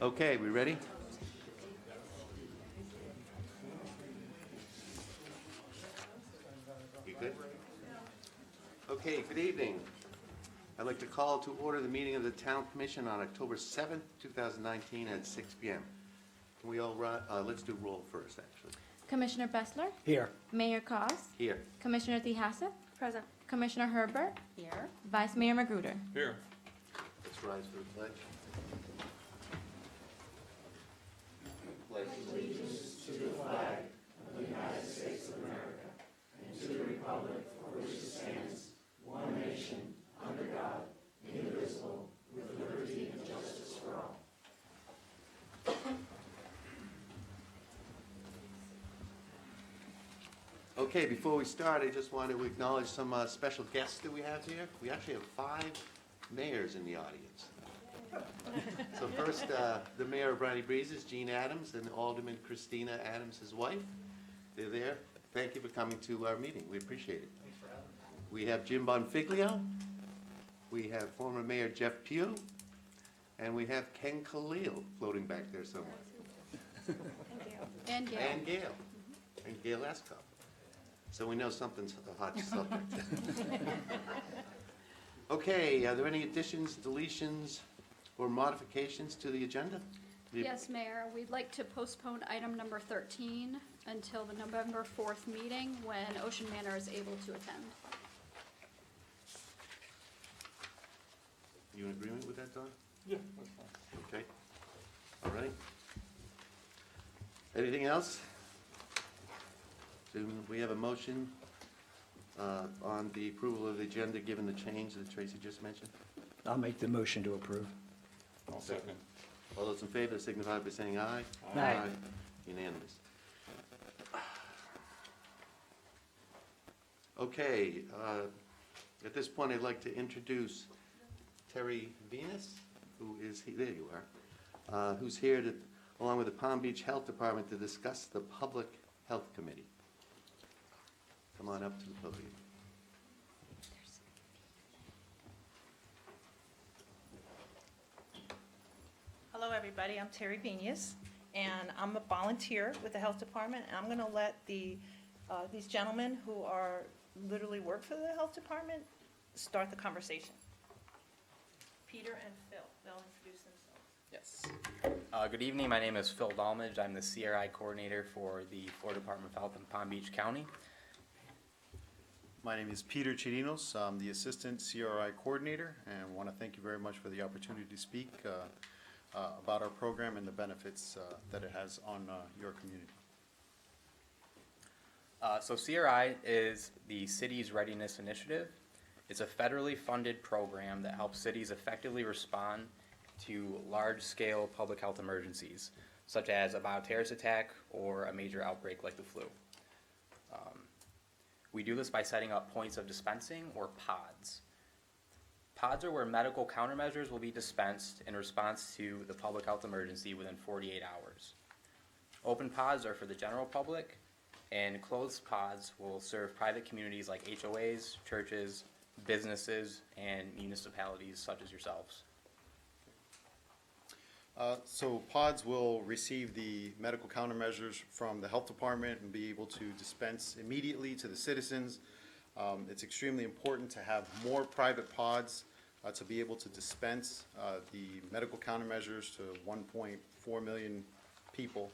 Okay, we ready? You good? Okay, good evening. I'd like to call to order the meeting of the Town Commission on October 7th, 2019 at 6 p.m. Can we all run, let's do roll first, actually. Commissioner Bessler? Here. Mayor Cos? Here. Commissioner Thiehasse? Present. Commissioner Herbert? Here. Vice Mayor Magruder? Here. Let's rise for the pledge. Okay, before we start, I just want to acknowledge some special guests that we have here. We actually have 5 mayors in the audience. So first, the mayor of Briny Breezes, Jean Adams, and Alderman Christina Adams, his wife. They're there. Thank you for coming to our meeting. We appreciate it. We have Jim Bonfiglio. We have former Mayor Jeff Pugh. And we have Ken Khalil floating back there somewhere. And Gail. And Gail. And Gail Escott. So we know something's a hot subject. Okay, are there any additions, deletions, or modifications to the agenda? Yes, Mayor, we'd like to postpone item number 13 until the November 4th meeting when Ocean Manor is able to attend. You in agreement with that, Don? Yeah, that's fine. Okay. All right. Anything else? Do we have a motion on the approval of the agenda, given the change that Tracy just mentioned? I'll make the motion to approve. I'll second. All those in favor signify by saying aye. Aye. Unanimous. Okay, at this point, I'd like to introduce Terry Venus, who is, there you are, who's here to, along with the Palm Beach Health Department, to discuss the Public Health Committee. Come on up to the podium. Hello, everybody. I'm Terry Venus, and I'm a volunteer with the Health Department, and I'm going to let these gentlemen who are literally work for the Health Department start the conversation. Peter and Phil, they'll introduce themselves. Yes. Good evening. My name is Phil Dalmage. I'm the CRI coordinator for the Florida Department of Health in Palm Beach County. My name is Peter Chirinos. I'm the Assistant CRI Coordinator, and want to thank you very much for the opportunity to speak about our program and the benefits that it has on your community. So CRI is the Cities Readiness Initiative. It's a federally funded program that helps cities effectively respond to large-scale public health emergencies, such as a bioterrorist attack or a major outbreak like the flu. We do this by setting up points of dispensing, or pods. Pods are where medical countermeasures will be dispensed in response to the public health emergency within 48 hours. Open pods are for the general public, and closed pods will serve private communities like HOAs, churches, businesses, and municipalities such as yourselves. So pods will receive the medical countermeasures from the health department and be able to dispense immediately to the citizens. It's extremely important to have more private pods to be able to dispense the medical countermeasures to 1.4 million people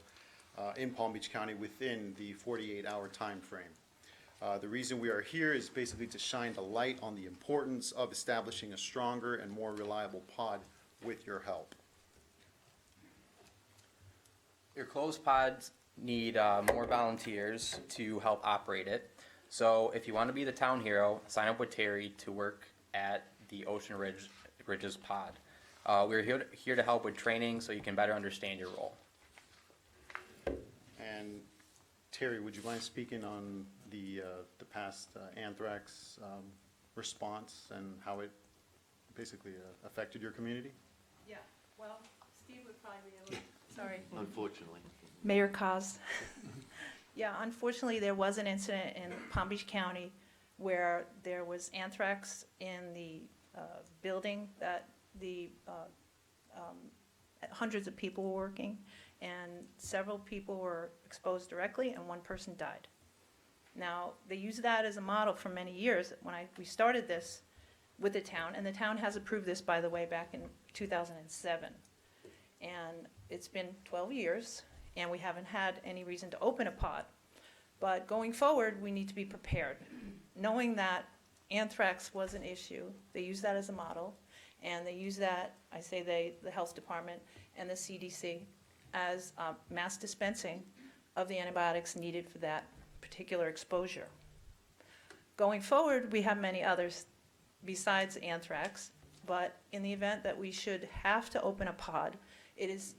in Palm Beach County within the 48-hour time frame. The reason we are here is basically to shine the light on the importance of establishing a stronger and more reliable pod with your help. Your closed pods need more volunteers to help operate it. So if you want to be the town hero, sign up with Terry to work at the Ocean Ridges pod. We're here to help with training so you can better understand your role. And Terry, would you mind speaking on the past anthrax response and how it basically affected your community? Yeah, well, Steve would probably be able to, sorry. Unfortunately. Mayor Cos. Yeah, unfortunately, there was an incident in Palm Beach County where there was anthrax in the building that the hundreds of people were working, and several people were exposed directly, and one person died. Now, they used that as a model for many years when we started this with the town, and the town has approved this, by the way, back in 2007. And it's been 12 years, and we haven't had any reason to open a pod. But going forward, we need to be prepared. Knowing that anthrax was an issue, they use that as a model, and they use that, I say they, the health department and the CDC, as mass dispensing of the antibiotics needed for that particular exposure. Going forward, we have many others besides anthrax, but in the event that we should have to open a pod, it is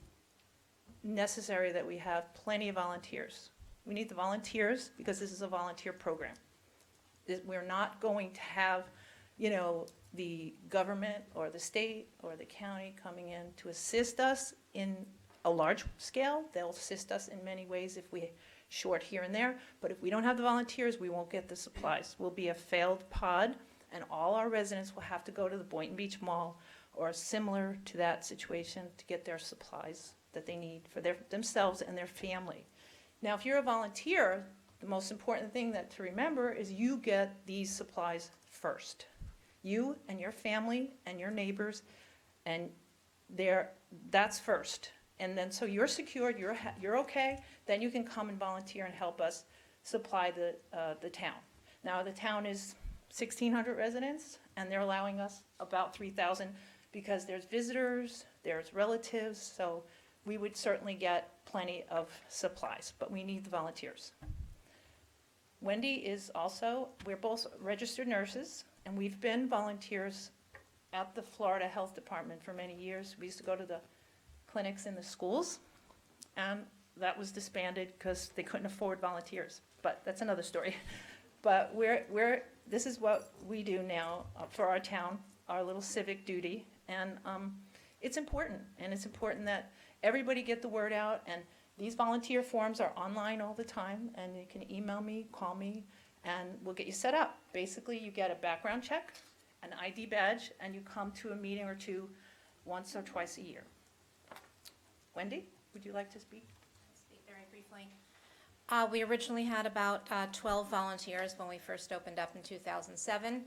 necessary that we have plenty of volunteers. We need the volunteers because this is a volunteer program. We're not going to have, the government or the state or the county coming in to assist us in a large scale. They'll assist us in many ways if we short here and there, but if we don't have the volunteers, we won't get the supplies. We'll be a failed pod, and all our residents will have to go to the Boynton Beach Mall or similar to that situation to get their supplies that they need for themselves and their family. Now, if you're a volunteer, the most important thing to remember is you get these supplies first. You and your family and your neighbors, and that's first. And then so you're secured, you're okay, then you can come and volunteer and help us supply the town. Now, the town is 1,600 residents, and they're allowing us about 3,000 because there's visitors, there's relatives, so we would certainly get plenty of supplies, but we need the volunteers. Wendy is also, we're both registered nurses, and we've been volunteers at the Florida Health Department for many years. We used to go to the clinics in the schools, and that was disbanded because they couldn't afford volunteers, but that's another story. But this is what we do now for our town, our little civic duty, and it's important, and it's important that everybody get the word out, and these volunteer forms are online all the time, and you can email me, call me, and we'll get you set up. Basically, you get a background check, an ID badge, and you come to a meeting or two once or twice a year. Wendy, would you like to speak? I'll speak very briefly. We originally had about 12 volunteers when we first opened up in 2007,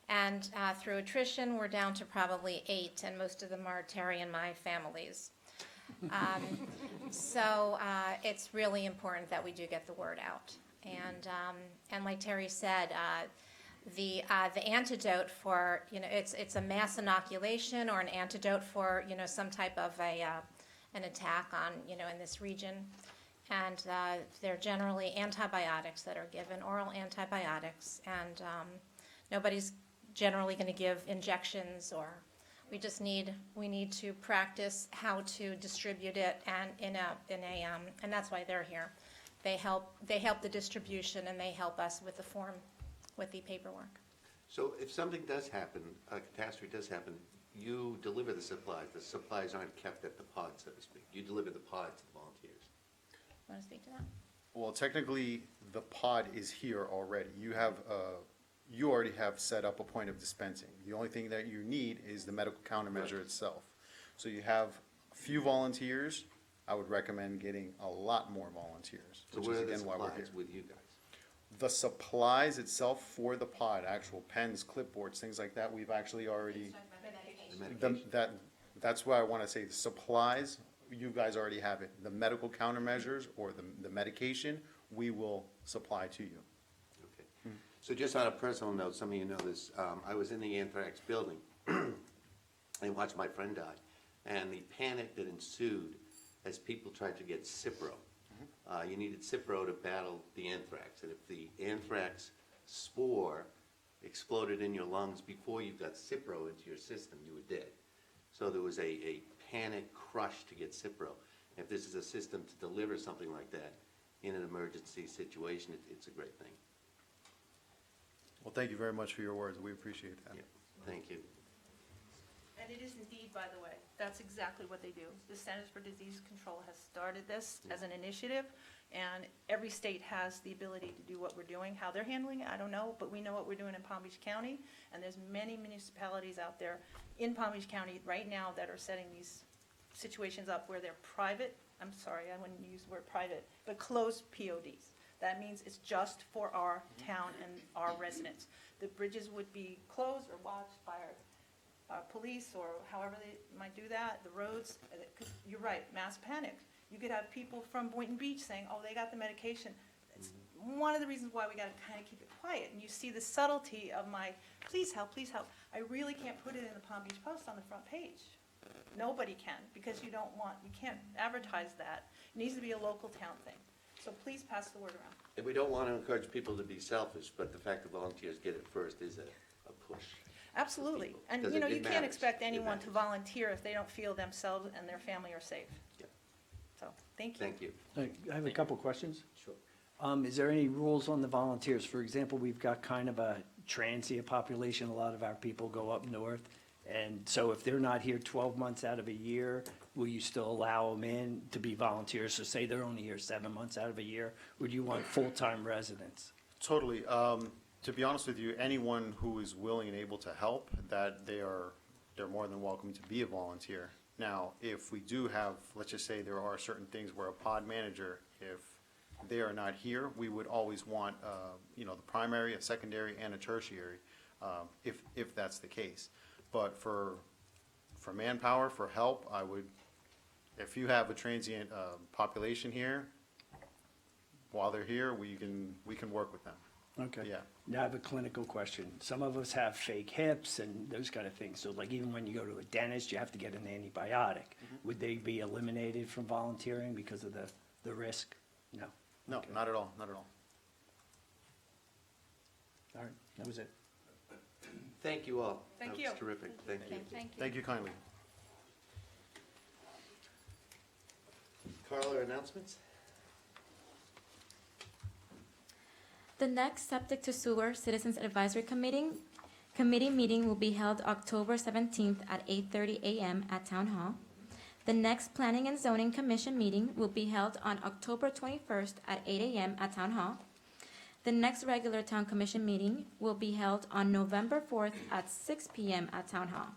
and through attrition, we're down to probably 8, and most of them are Terry and my families. So it's really important that we do get the word out. And like Terry said, the antidote for, it's a mass inoculation or an antidote for, some type of an attack on, in this region. And they're generally antibiotics that are given, oral antibiotics. And nobody's generally going to give injections, or we need to practice how to distribute it, and and that's why they're here. They help the distribution, and they help us with the form, with the paperwork. So if something does happen, a catastrophe does happen, you deliver the supplies. The supplies aren't kept at the pod, so to speak. You deliver the pod to the volunteers. Want to speak to that? Well, technically, the pod is here already. You already have set up a point of dispensing. The only thing that you need is the medical countermeasure itself. So you have a few volunteers. I would recommend getting a lot more volunteers, So which where is are the again why we're here. supplies with you guys? The supplies itself for the pod, actual pens, clipboards, things like that, we've actually already, The medication? that's why I want to say the supplies, you guys already have it. The medical countermeasures or the medication, we will supply to you. Okay. So just on a personal note, some of you know this, I was in the anthrax building and watched my friend die. And the panic that ensued as people tried to get Cipro. You needed Cipro to battle the anthrax. And if the anthrax spore exploded in your lungs before you got Cipro into your system, you were dead. So there was a panic crush to get Cipro. If this is a system to deliver something like that in an emergency situation, it's a great thing. Well, thank you very much for your words. We appreciate that. Yeah. Thank you. And it is indeed, by the way, that's exactly what they do. The Centers for Disease Control has started this as an initiative, and every state has the ability to do what we're doing. How they're handling it, I don't know, but we know what we're doing in Palm Beach County, and there's many municipalities out there in Palm Beach County right now that are setting these situations up where they're private, I'm sorry, I wouldn't use the word private, but closed PODs. That means it's just for our town and our residents. The bridges would be closed or watched by our police or however they might do that, the roads, 'cause you're right, mass panic. You could have people from Boynton Beach saying, oh, they got the medication. It's one of the reasons why we gotta kind of keep it quiet. And you see the subtlety of my, please help, please help. I really can't put it in the Palm Beach Post on the front page. Nobody can, because you can't advertise that. It needs to be a local town thing. So please pass the word around. And we don't want to encourage people to be selfish, but the fact that volunteers get it first is a push. Absolutely. people, And, 'cause you know, it you can't matters. expect It anyone to matters. volunteer if they don't feel themselves and their family are safe. Yeah. So, thank you. Thank you. I have a couple questions. Sure. Is there any rules on the volunteers? For example, we've got kind of a transient population. A lot of our people go up north. And so if they're not here 12 months out of a year, will you still allow them in to be volunteers? So say they're only here 7 months out of a year, would you want full-time residents? Totally. To be honest with you, anyone who is willing and able to help, that they're more than welcome to be a volunteer. Now, if we do have, let's just say there are certain things where a pod manager, if they are not here, we would always want, the primary, a secondary, and a tertiary, if that's the case. But for manpower, for help, I would, if you have a transient population here, while they're here, we can work with them. Okay. Yeah. Now I have a clinical question. Some of us have fake hips and those kind of things. So like even when you go to a dentist, you have to get an antibiotic. Would they be eliminated from volunteering because of the risk? No. No, Okay. not at all, not at all. All right, that was it. Thank you all. Thank That you. was terrific. Thank you. Thank you. Thank you kindly. Carla, announcements? The next Septic to Sewer Citizens Advisory Committee meeting will be held October 17th at 8:30 a.m. at Town Hall. The next Planning and Zoning Commission meeting will be held on October 21st at 8 a.m. at Town Hall. The next regular Town Commission meeting will be held on November 4th at 6 p.m. at Town Hall.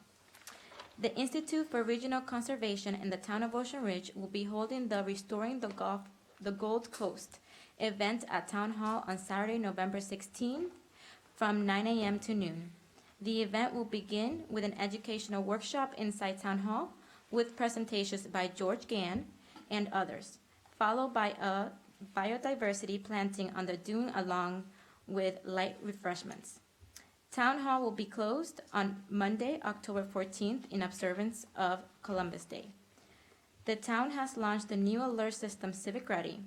The Institute for Regional Conservation in the Town of Ocean Ridge will be holding the Restoring the Gold Coast event at Town Hall on Saturday, November 16th from 9 a.m. to noon. The event will begin with an educational workshop inside Town Hall with presentations by George Gann and others, followed by a biodiversity planting on the dune along with light refreshments. Town Hall will be closed on Monday, October 14th in observance of Columbus Day. The town has launched the new alert system Civic Ready.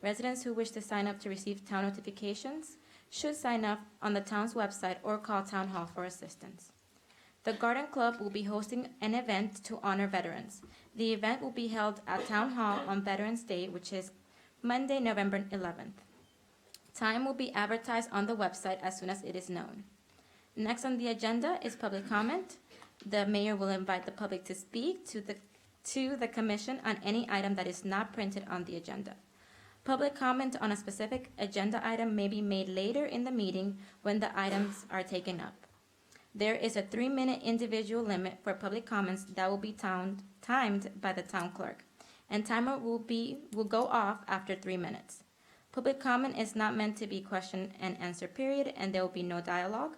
Residents who wish to sign up to receive town notifications should sign up on the town's website or call Town Hall for assistance. The Garden Club will be hosting an event to honor veterans. The event will be held at Town Hall on Veterans Day, which is Monday, November 11th. Time will be advertised on the website as soon as it is known. Next on the agenda is public comment. The mayor will invite the public to speak to the commission on any item that is not printed on the agenda. Public comment on a specific agenda item may be made later in the meeting when the items are taken up. There is a 3-minute individual limit for public comments that will be timed by the town clerk, and timer will go off after 3 minutes. Public comment is not meant to be question and answer period, and there will be no dialogue.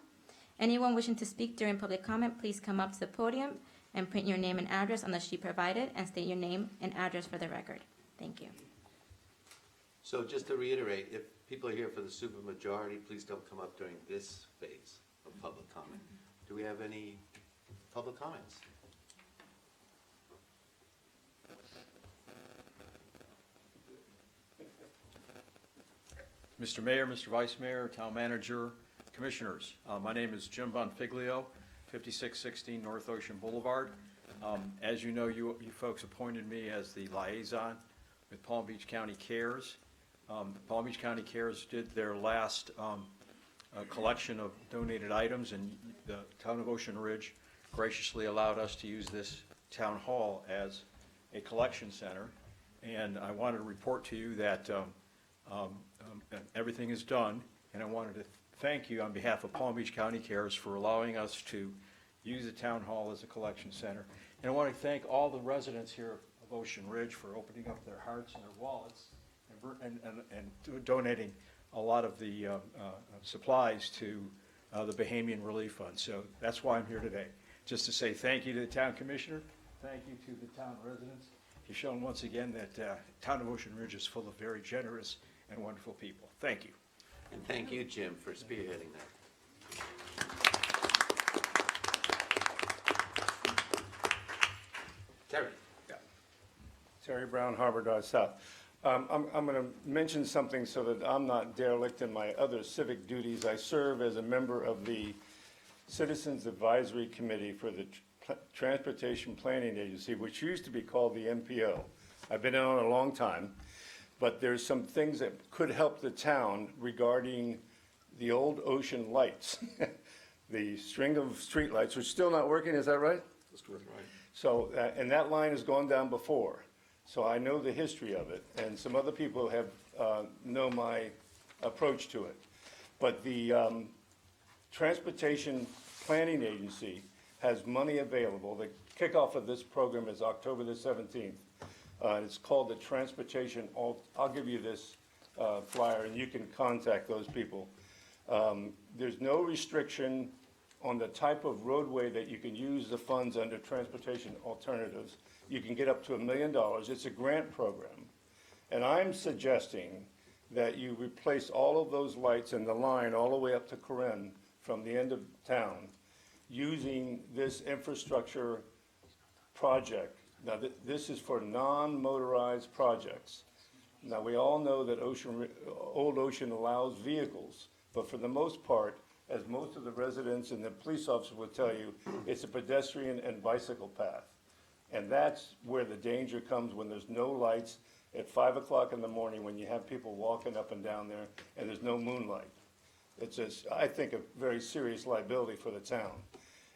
Anyone wishing to speak during public comment, please come up to the podium and print your name and address on the sheet provided and state your name and address for the record. Thank you. So just to reiterate, if people are here for the supermajority, please don't come up during this phase of public comment. Do we have any public comments? Mr. Mayor, Mr. Vice Mayor, Town Manager, Commissioners, my name is Jim Bonfiglio, 5616 North Ocean Boulevard. As you know, you folks appointed me as the liaison with Palm Beach County Cares. Palm Beach County Cares did their last collection of donated items, and the town of Ocean Ridge graciously allowed us to use this town hall as a collection center. And I wanted to report to you that everything is done, and I wanted to thank you on behalf of Palm Beach County Cares for allowing us to use the town hall as a collection center. And I want to thank all the residents here of Ocean Ridge for opening up their hearts and their wallets and donating a lot of the supplies to the Bahamian Relief Fund. So that's why I'm here today, just to say thank you to the town commissioner, thank you to the town residents. You've shown once again that town of Ocean Ridge is full of very generous and wonderful people. Thank you. And thank you, Jim, for spearheading that. Terry? Terry Brown, Harbor Drive South. I'm going to mention something so that I'm not derelict in my other civic duties. I serve as a member of the Citizens Advisory Committee for the Transportation Planning Agency, which used to be called the MPO. I've been on it a long time, but there's some things that could help the town regarding the old ocean lights. The string of street lights, which are still not working, is that right? That's correct, right. So, and that line has gone down before, so I know the history of it, and some other people have, know my approach to it. But the Transportation Planning Agency has money available. The kickoff of this program is October the 17th. It's called the Transportation, I'll give you this flyer, and you can contact those people. There's no restriction on the type of roadway that you can use the funds under transportation alternatives. You can get up to $1 million. It's a grant program. And I'm suggesting that you replace all of those lights in the line all the way up to Corinne from the end of town using this infrastructure project. Now, this is for non-motorized projects. Now, we all know that Old Ocean allows vehicles, but for the most part, as most of the residents and the police officers will tell you, it's a pedestrian and bicycle path. And that's where the danger comes when there's no lights at 5 o'clock in the morning when you have people walking up and down there and there's no moonlight. It's just, I think, a very serious liability for the town.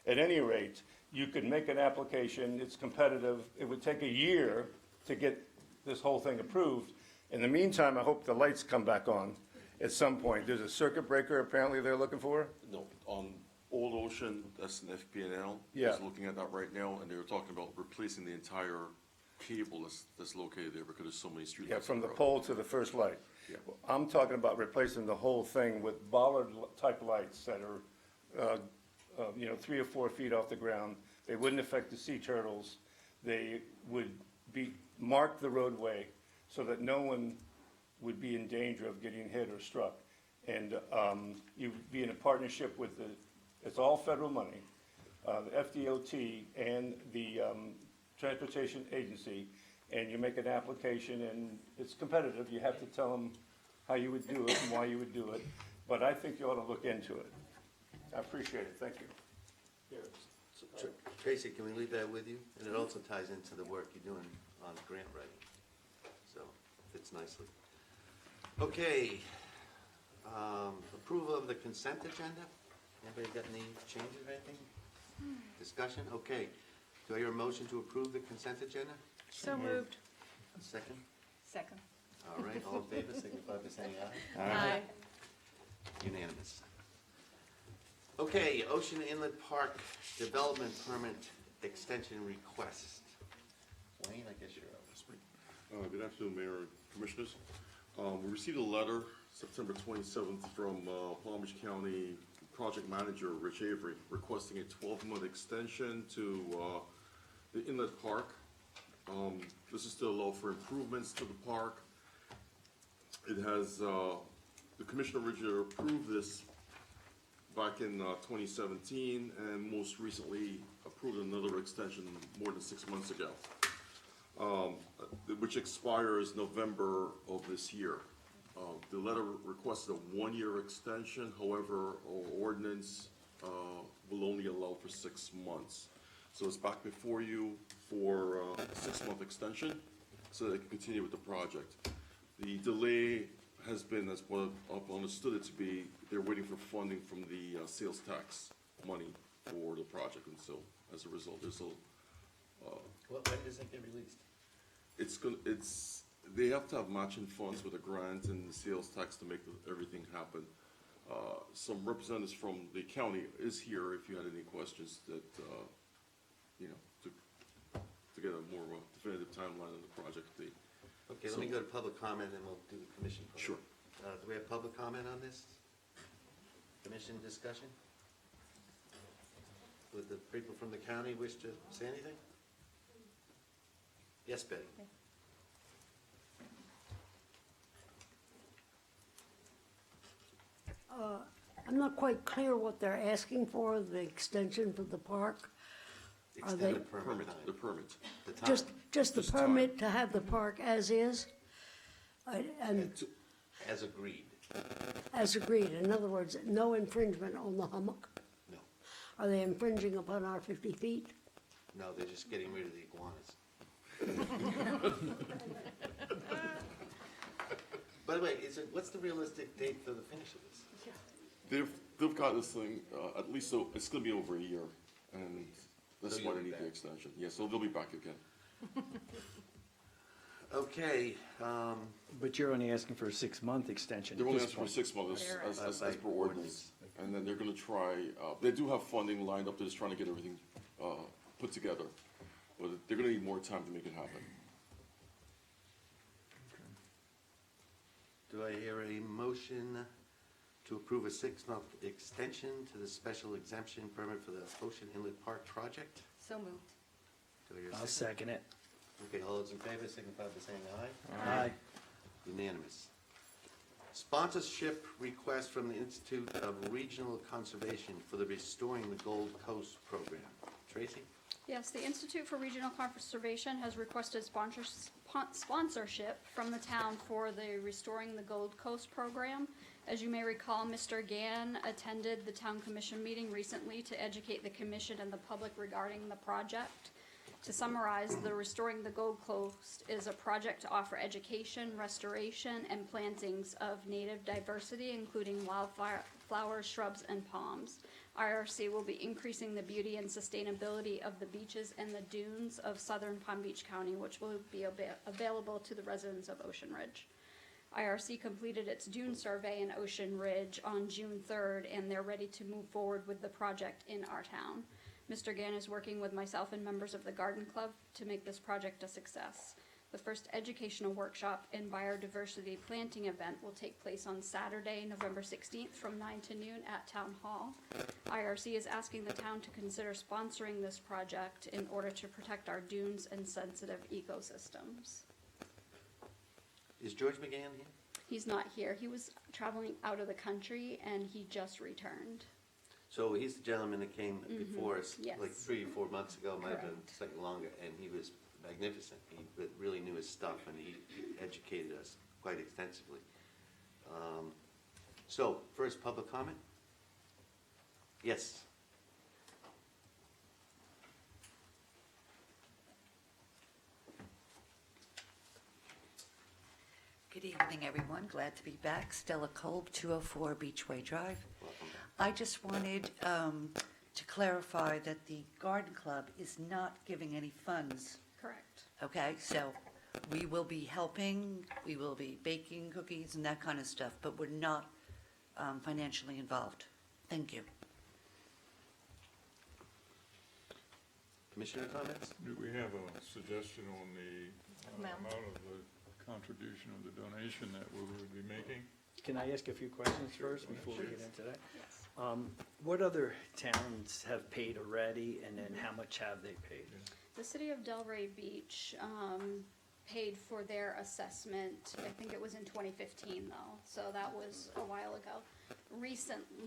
At any rate, you could make an application, it's competitive, it would take a year to get this whole thing approved. In the meantime, I hope the lights come back on at some point. There's a circuit breaker apparently they're looking for? No, on Old Ocean, that's an FPNL. Yeah. Is looking at that right now, and they were talking about replacing the entire cable that's located there because there's so many streetlights. Yeah, from on the road. pole to the first light. Yeah. I'm talking about replacing the whole thing with bollard-type lights that are, 3 or 4 feet off the ground. They wouldn't affect the sea turtles. They would mark the roadway so that no one would be in danger of getting hit or struck. And you'd be in a partnership with it's all federal money, the FDOT and the Transportation Agency, and you make an application, and it's competitive. You have to tell them how you would do it and why you would do it, but I think you ought to look into it. I appreciate it, thank you. Tracy, can we leave that with you? And it also ties into the work you're doing on grant writing, so fits nicely. Okay, approval of the consent agenda? Anybody got any changes or anything? Discussion? Okay. Do I hear a motion to approve the consent agenda? So moved. A second? Second. All right, all in favor, signify by saying aye. Aye. Unanimous. Okay, Ocean Inlet Park Development Permit Extension Request. Wayne, I guess you're up. Good afternoon, Mayor and Commissioners. We received a letter September 27th from Palm Beach County Project Manager Rich Avery requesting a 12-month extension to the Inlet Park. This is to allow for improvements to the park. It has, the Commissioner originally approved this back in 2017 and most recently approved another extension more than 6 months ago, which expires November of this year. The letter requested a 1-year extension, however, our ordinance will only allow for 6 months. So it's back before you for a 6-month extension so that it can continue with the project. The delay has been, as what I've understood it to be, they're waiting for funding from the sales tax money for the project, and so as a result, there's a When does that get released? they have to have matching funds with a grant and the sales tax to make everything happen. Some representatives from the county is here if you had any questions that, to to get a more definitive timeline on the project date. Okay, let me go to public comment, and we'll do the commission. part. Sure. Do we have public comment on this? Commission discussion? Would the people from the county wish to say anything? Yes, Betty? I'm not quite clear what they're asking for, the extension for the park. Are they, Extend the permit time. The permit. The time. just the Just time. permit to have the park as is? And As agreed. as agreed, in other words, no infringement on the hummock? No, Are they infringing upon our 50 feet? no, they're just getting rid of the iguanas. By the way, what's the realistic date for the finish of this? They've got this thing, at least, so it's gonna be over a year, and that's So why you'll they be need the back. extension. Yeah, so they'll be back again. Okay, But you're only asking for a 6-month extension They're at only this asking for point. 6 months as By per ordinance. And then they're gonna try, they do have funding lined up, they're just trying to get everything, put together. But they're gonna need more time to make it happen. do I hear a motion to approve a 6-month extension to the special exemption permit for the Ocean Inlet Park project? So moved. Do I hear a I'll second? second it. Okay, all those in favor signify by saying aye. Aye. Unanimous. Sponsorship request from the Institute of Regional Conservation for the Restoring the Gold Coast program. Tracy? Yes, the Institute for Regional Conservation has requested sponsorship from the town for the Restoring the Gold Coast program. As you may recall, Mr. Gann attended the town commission meeting recently to educate the commission and the public regarding the project. To summarize, the Restoring the Gold Coast is a project to offer education, restoration, and plantings of native diversity, including wildflowers, shrubs, and palms. IRC will be increasing the beauty and sustainability of the beaches and the dunes of southern Palm Beach County, which will be available to the residents of Ocean Ridge. IRC completed its dune survey in Ocean Ridge on June 3rd, and they're ready to move forward with the project in our town. Mr. Gann is working with myself and members of the Garden Club to make this project a success. The first educational workshop and biodiversity planting event will take place on Saturday, November 16th from 9 to noon at Town Hall. IRC is asking the town to consider sponsoring this project in order to protect our dunes and sensitive ecosystems. Is George McGann here? He's not here. He was traveling out of the country and he just returned. So he's the gentleman that came before us, yes. like 3 or 4 months ago, might have been Correct. slightly longer, and he was magnificent. He really knew his stuff, and he educated us quite extensively. So, first, public comment? Yes. Good evening, everyone. Glad to be back. Stella Kolb, 204 Beachway Drive. Welcome back. I just wanted to clarify that the Garden Club is not giving any funds, Correct. okay? So we will be helping, we will be baking cookies and that kind of stuff, but we're not financially involved. Thank you. Commissioner comments? Do we have a suggestion on the Amount. amount of the contribution of the donation that we would be making? Can I ask a few questions first before we get into that? Yes. What other towns have paid already, and then how much have they paid? The city of Delray Beach paid for their assessment, I think it was in 2015 though, so that was a while ago.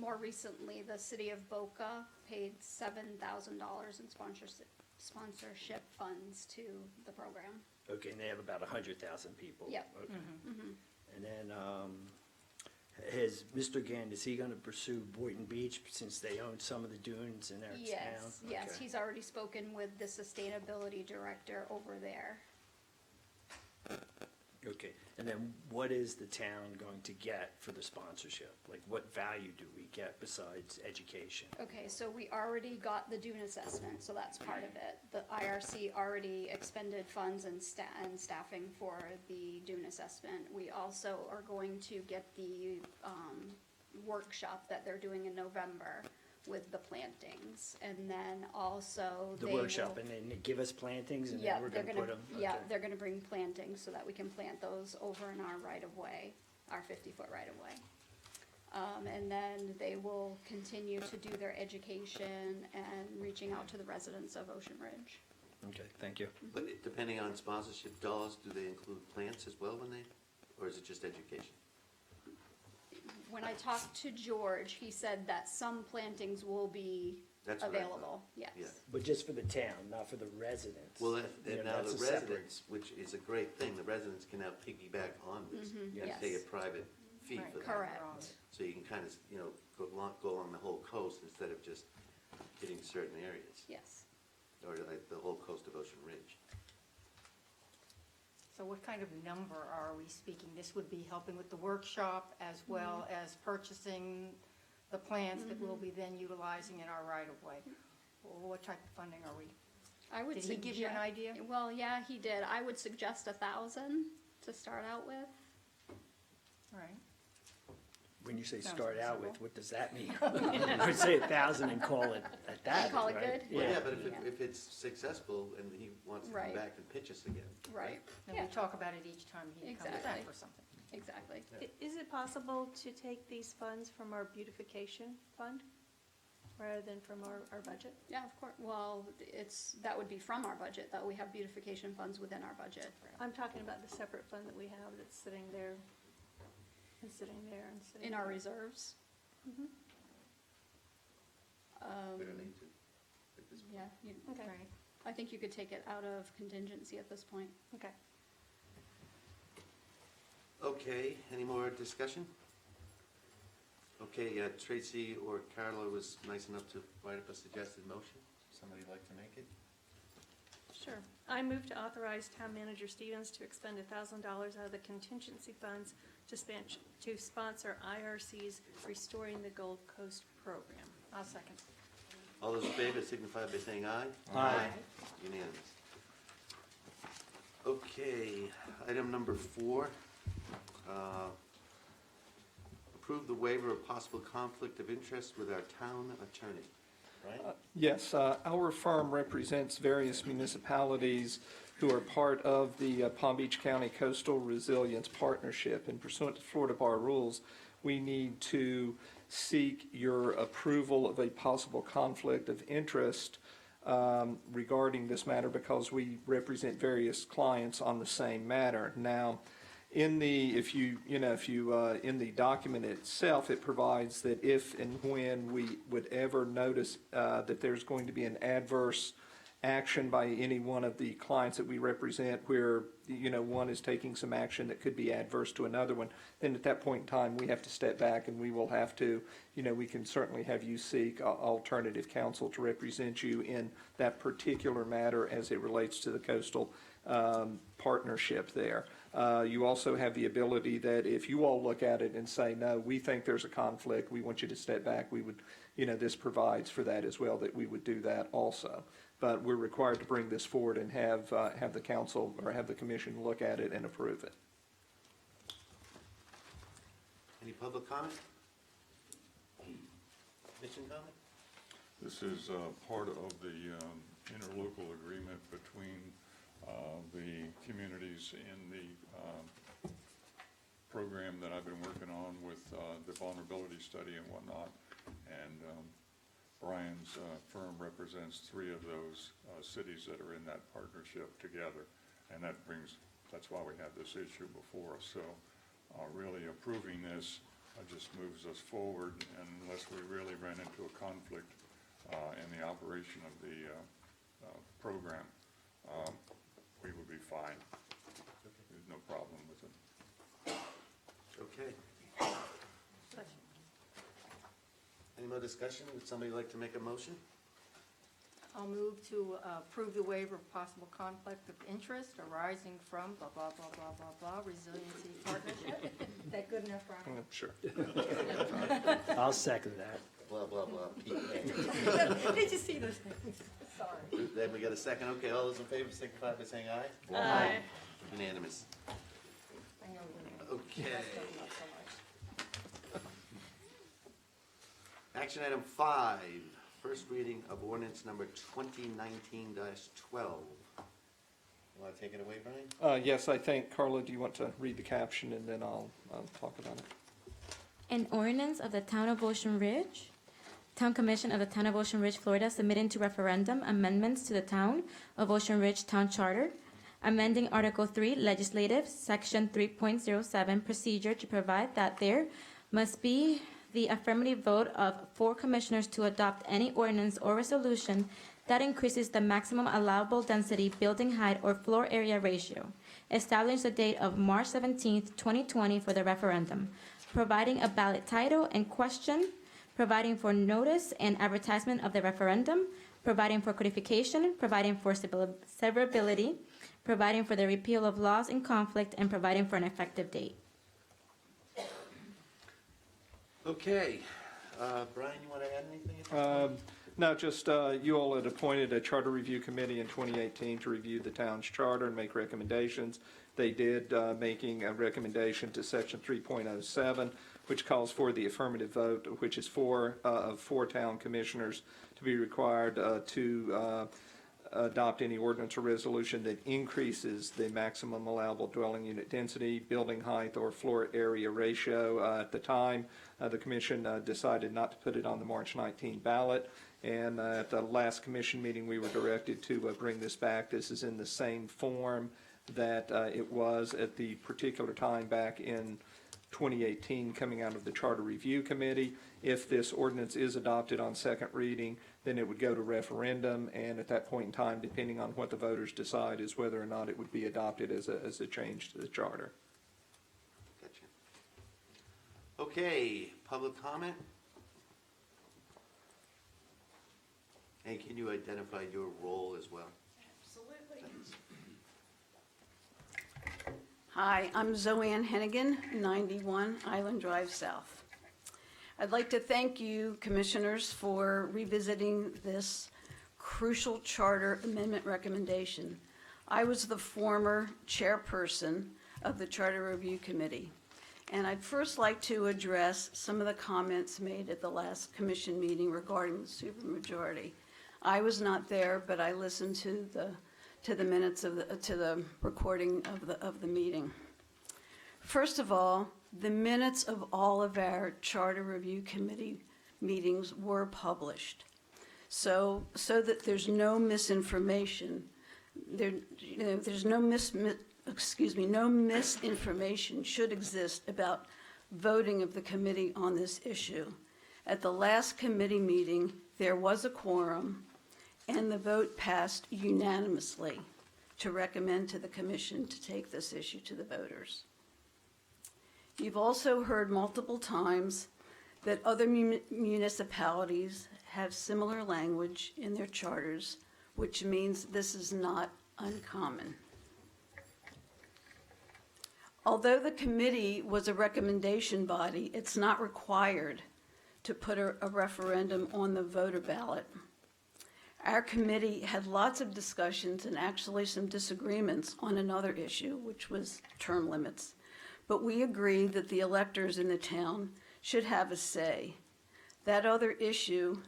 More recently, the city of Boca paid $7,000 in sponsorship funds to the program. Okay, and they have about 100,000 people? Yep. Okay. And then, has Mr. Gann, is he gonna pursue Boynton Beach since they own some of the dunes in their town? Yes, Okay. he's already spoken with the sustainability director over there. Okay, and then what is the town going to get for the sponsorship? Like, what value do we get besides education? Okay, so we already got the dune assessment, so that's part of it. The IRC already expended funds and staffing for the dune assessment. We also are going to get the workshop that they're doing in November with the plantings. And then also The they will. workshop, and then they give us plantings, and Yeah, then we're they're gonna put them? Yeah, they're gonna bring plantings so that we can plant those over in our right-of-way, our 50-foot right-of-way. And then they will continue to do their education and reaching out to the residents of Ocean Ridge. Okay, thank you. But depending on sponsorship dollars, do they include plants as well when they, or is it just education? When I talked to George, he said that some plantings will be That's what I thought. available, yes. Yeah. But just for the town, not for the residents? Well, You and know, now that's the a separate- residents, which is a great thing, the residents can now piggyback on this. Mhm, And yes. pay a private fee for that. Correct. So you can kind of, go along the whole coast instead of just hitting certain areas, Yes. or like the whole coast of Ocean Ridge. So what kind of number are we speaking? This would be helping with the workshop as well as purchasing the plants that we'll be then utilizing in our right-of-way? Or what type of funding are we? I would Did he give you an suggest- idea? Well, yeah, he did. I would suggest 1,000 to start out with. All right. When you say Sounds start out with, reasonable. what does that mean? I would say 1,000 and call it at that, Call it right? good? Well, yeah, Yeah. but if, Yeah. if it's successful and he wants to come Right. back and pitch us again. Right. And Yeah, we talk about it each time he comes back Exactly. for something. exactly. Is it possible to take these funds from our beautification fund rather than from our budget? Yeah, of course. Well, that would be from our budget, though. We have beautification funds within our budget. I'm talking about the separate fund that we have that's sitting there and sitting there and sitting. In our there. reserves. Mhm. We don't need to at this point. Yeah, Okay. Right. I think you could take it out of contingency at this point. Okay. Okay, any more discussion? Okay, Tracy or Carla was nice enough to write up a suggested motion. Somebody like to make it? Sure. I move to authorize Town Manager Stevens to expend $1,000 out of the contingency funds to sponsor IRC's Restoring the Gold Coast program. I'll second. All those in favor signify by saying aye. Aye. Unanimous. Okay, item number 4. Approve the waiver of possible conflict of interest with our town attorney. Right? Yes, our firm represents various municipalities who are part of the Palm Beach County Coastal Resilience Partnership. And pursuant to Florida Bar rules, we need to seek your approval of a possible conflict of interest regarding this matter because we represent various clients on the same matter. Now, in the document itself, it provides that if and when we would ever notice that there's going to be an adverse action by any one of the clients that we represent where, one is taking some action that could be adverse to another one, then at that point in time, we have to step back and we will have to, we can certainly have you seek alternative counsel to represent you in that particular matter as it relates to the coastal partnership there. You also have the ability that if you all look at it and say, no, we think there's a conflict, we want you to step back, we would, this provides for that as well, that we would do that also. But we're required to bring this forward and have the council or have the commission look at it and approve it. Any public comment? Commission comment? This is part of the interlocal agreement between the communities in the program that I've been working on with the vulnerability study and whatnot. And Brian's firm represents 3 of those cities that are in that partnership together. And that's why we have this issue before us. So really approving this just moves us forward, and unless we really ran into a conflict in the operation of the program, we would be fine. There's no problem with it. Okay. Any more discussion? Would somebody like to make a motion? I'll move to approve the waiver of possible conflict of interest arising from blah, blah, blah, blah, blah, blah, resiliency partnership. Is that good enough, Brian? Sure. I'll second that. Blah, blah, blah, PA. Did you see those things? Sorry. Then we got a second. Okay, all those in favor signify by saying aye. Aye. Unanimous. I know you Okay. not so much. Action item 5, first reading of ordinance number 2019-12. Want to take it away, Brian? Yes, I think, Carla, do you want to read the caption and then I'll talk about it? An ordinance of the Town of Ocean Ridge, Town Commission of the Town of Ocean Ridge, Florida, submitting to referendum amendments to the Town of Ocean Ridge Town Charter, amending Article 3, Legislative, Section 3.07, procedure to provide that there must be the affirmative vote of 4 commissioners to adopt any ordinance or resolution that increases the maximum allowable density, building height, or floor area ratio. Establish the date of March 17th, 2020 for the referendum, providing a ballot title and question, providing for notice and advertisement of the referendum, providing for codification, providing for severability, providing for the repeal of laws in conflict, and providing for an effective date. Okay, Brian, you want to add anything at this point? No, just you all had appointed a charter review committee in 2018 to review the town's charter and make recommendations. They did, making a recommendation to section 3.07, which calls for the affirmative vote, which is 4 of 4 town commissioners to be required to adopt any ordinance or resolution that increases the maximum allowable dwelling unit density, building height, or floor area ratio. At the time, the commission decided not to put it on the March 19 ballot. And at the last commission meeting, we were directed to bring this back. This is in the same form that it was at the particular time back in 2018, coming out of the Charter Review Committee. If this ordinance is adopted on second reading, then it would go to referendum, and at that point in time, depending on what the voters decide, is whether or not it would be adopted as a change to the charter. Gotcha. Okay, public comment? And can you identify your role as well? Absolutely. Hi, I'm Zoanne Hennigan, 91 Island Drive South. I'd like to thank you, commissioners, for revisiting this crucial charter amendment recommendation. I was the former chairperson of the Charter Review Committee, and I'd first like to address some of the comments made at the last commission meeting regarding the supermajority. I was not there, but I listened to the minutes of the recording of the meeting. First of all, the minutes of all of our Charter Review Committee meetings were published, so that there's no misinformation. There's no misinformation should exist about voting of the committee on this issue. At the last committee meeting, there was a quorum, and the vote passed unanimously to recommend to the commission to take this issue to the voters. You've also heard multiple times that other municipalities have similar language in their charters, which means this is not uncommon. Although the committee was a recommendation body, it's not required to put a referendum on the voter ballot. Our committee had lots of discussions and actually some disagreements on another issue, which was term limits. But we agreed that the electors in the town should have a say. That other issue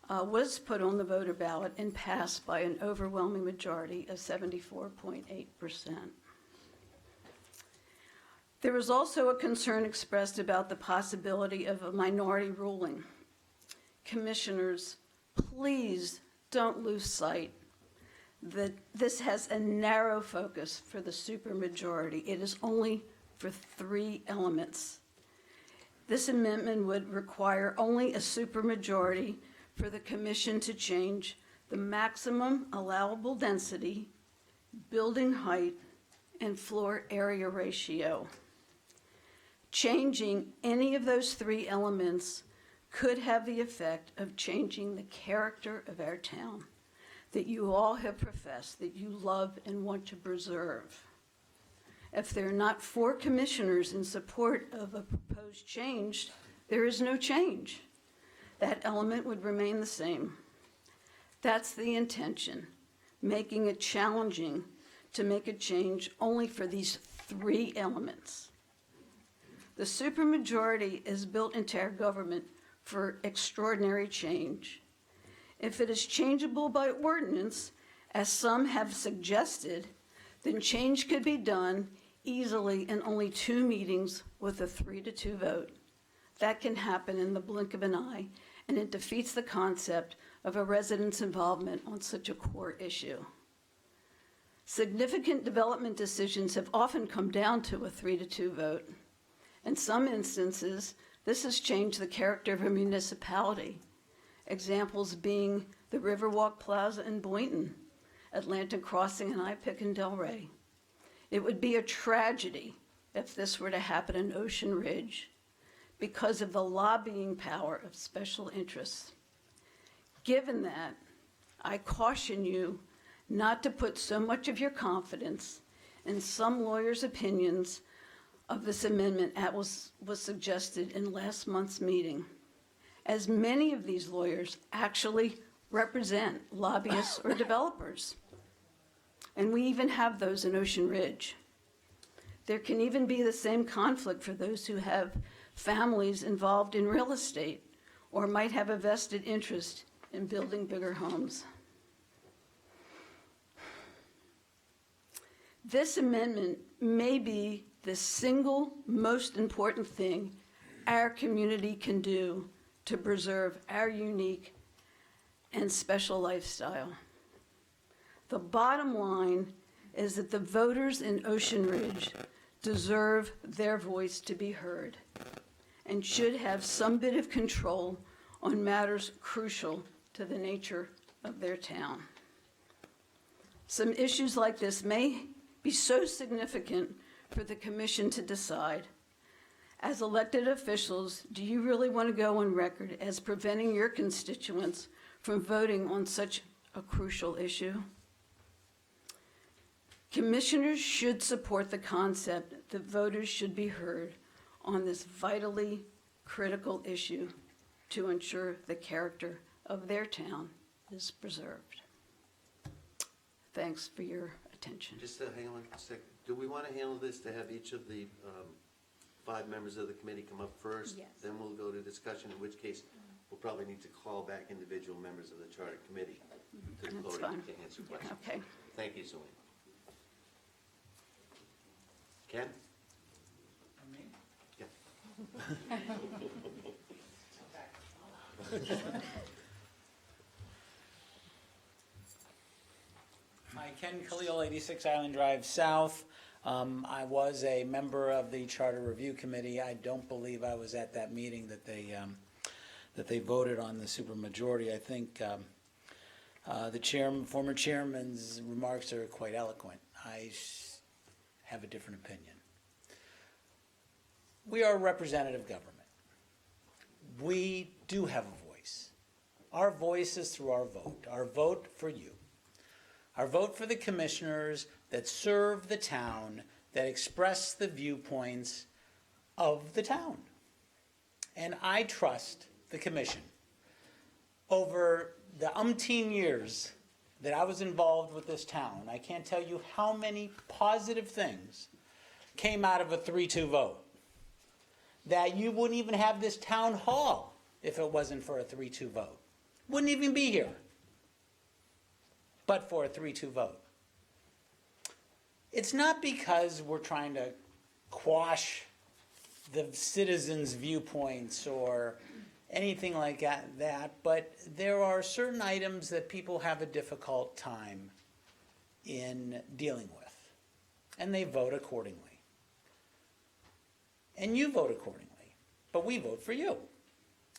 was put on the voter ballot and passed by an overwhelming majority of 74.8%. There was also a concern expressed about the possibility of a minority ruling. Commissioners, please don't lose sight that this has a narrow focus for the supermajority. It is only for 3 elements. This amendment would require only a supermajority for the commission to change the maximum allowable density, building height, and floor area ratio. Changing any of those 3 elements could have the effect of changing the character of our town that you all have professed that you love and want to preserve. If there are not 4 commissioners in support of a proposed change, there is no change. That element would remain the same. That's the intention, making it challenging to make a change only for these 3 elements. The supermajority is built into our government for extraordinary change. If it is changeable by ordinance, as some have suggested, then change could be done easily in only 2 meetings with a 3-2 vote. That can happen in the blink of an eye, and it defeats the concept of a resident's involvement on such a core issue. Significant development decisions have often come down to a 3-2 vote. In some instances, this has changed the character of a municipality. Examples being the Riverwalk Plaza in Boynton, Atlantic Crossing in IPIC and Delray. It would be a tragedy if this were to happen in Ocean Ridge because of the lobbying power of special interests. Given that, I caution you not to put so much of your confidence in some lawyers' opinions of this amendment as was suggested in last month's meeting, as many of these lawyers actually represent lobbyists or developers. And we even have those in Ocean Ridge. There can even be the same conflict for those who have families involved in real estate or might have a vested interest in building bigger homes. This amendment may be the single most important thing our community can do to preserve our unique and special lifestyle. The bottom line is that the voters in Ocean Ridge deserve their voice to be heard and should have some bit of control on matters crucial to the nature of their town. Some issues like this may be so significant for the commission to decide. As elected officials, do you really want to go on record as preventing your constituents from voting on such a crucial issue? Commissioners should support the concept that voters should be heard on this vitally critical issue to ensure the character of their town is preserved. Thanks for your attention. Just hang on a sec. Do we want to handle this to have each of the 5 members of the committee come up first? Yes. Then we'll go to discussion, in which case we'll probably need to call back individual members of the charter committee to the That's podium fine. to answer questions. Okay. Thank you, Zoe. Ken? Yeah. Hi, Ken Khalil, 86 Island Drive South. I was a member of the Charter Review Committee. I don't believe I was at that meeting that they voted on the supermajority. I think the former chairman's remarks are quite eloquent. I have a different opinion. We are a representative government. We do have a voice. Our voice is through our vote for you. Our vote for the commissioners that serve the town, that express the viewpoints of the town. And I trust the commission. Over the umpteen years that I was involved with this town, I can't tell you how many positive things came out of a 3-2 vote. That you wouldn't even have this town hall if it wasn't for a 3-2 vote. Wouldn't even be here, but for a 3-2 vote. It's not because we're trying to quash the citizens' viewpoints or anything like that, but there are certain items that people have a difficult time in dealing with, and they vote accordingly. And you vote accordingly, but we vote for you.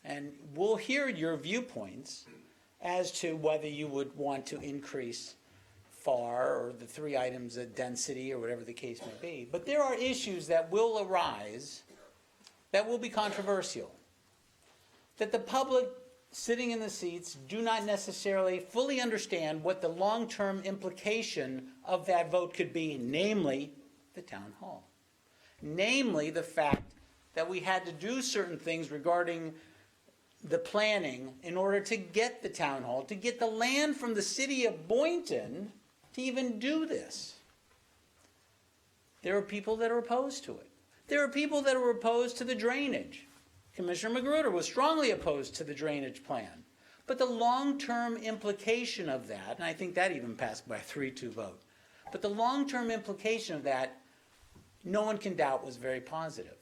And we'll hear your viewpoints as to whether you would want to increase FAR or the 3 items of density or whatever the case may be. But there are issues that will arise that will be controversial, that the public sitting in the seats do not necessarily fully understand what the long-term implication of that vote could be, namely the town hall. Namely, the fact that we had to do certain things regarding the planning in order to get the town hall, to get the land from the city of Boynton to even do this. There are people that are opposed to it. There are people that are opposed to the drainage. Commissioner Magruder was strongly opposed to the drainage plan. But the long-term implication of that, and I think that even passed by a 3-2 vote, but the long-term implication of that, no one can doubt was very positive.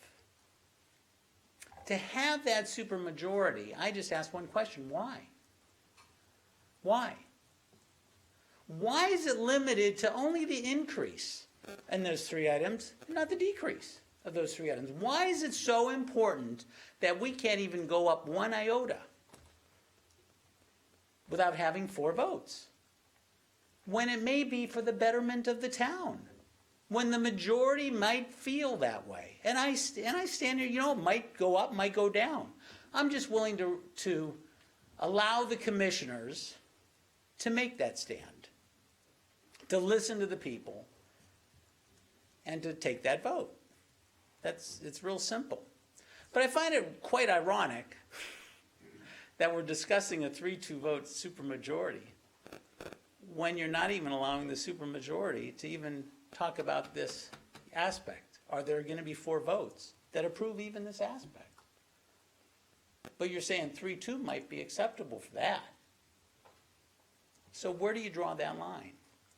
To have that supermajority, I just ask one question, why? Why? Why is it limited to only the increase in those 3 items, and not the decrease of those 3 items? Why is it so important that we can't even go up 1 iota without having 4 votes? When it may be for the betterment of the town, when the majority might feel that way. And I stand here, it might go up, might go down. I'm just willing to allow the commissioners to make that stand, to listen to the people, and to take that vote. It's real simple. But I find it quite ironic that we're discussing a 3-2 vote supermajority when you're not even allowing the supermajority to even talk about this aspect. Are there going to be 4 votes that approve even this aspect? But you're saying 3-2 might be acceptable for that. So where do you draw that line?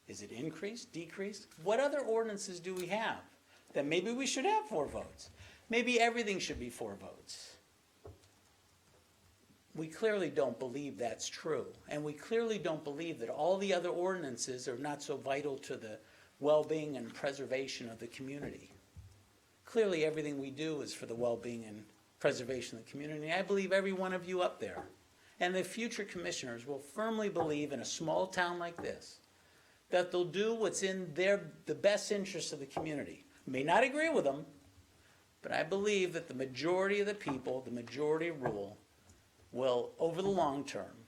Is it increase, decrease? What other ordinances do we have that maybe we should have 4 votes? Maybe everything should be 4 votes. We clearly don't believe that's true. And we clearly don't believe that all the other ordinances are not so vital to the well-being and preservation of the community. Clearly everything we do is for the well-being and preservation of the community. I believe every one of you up there and the future commissioners will firmly believe in a small town like this that they'll do what's in the best interest of the community. May not agree with them, but I believe that the majority of the people, the majority rule, will, over the long term,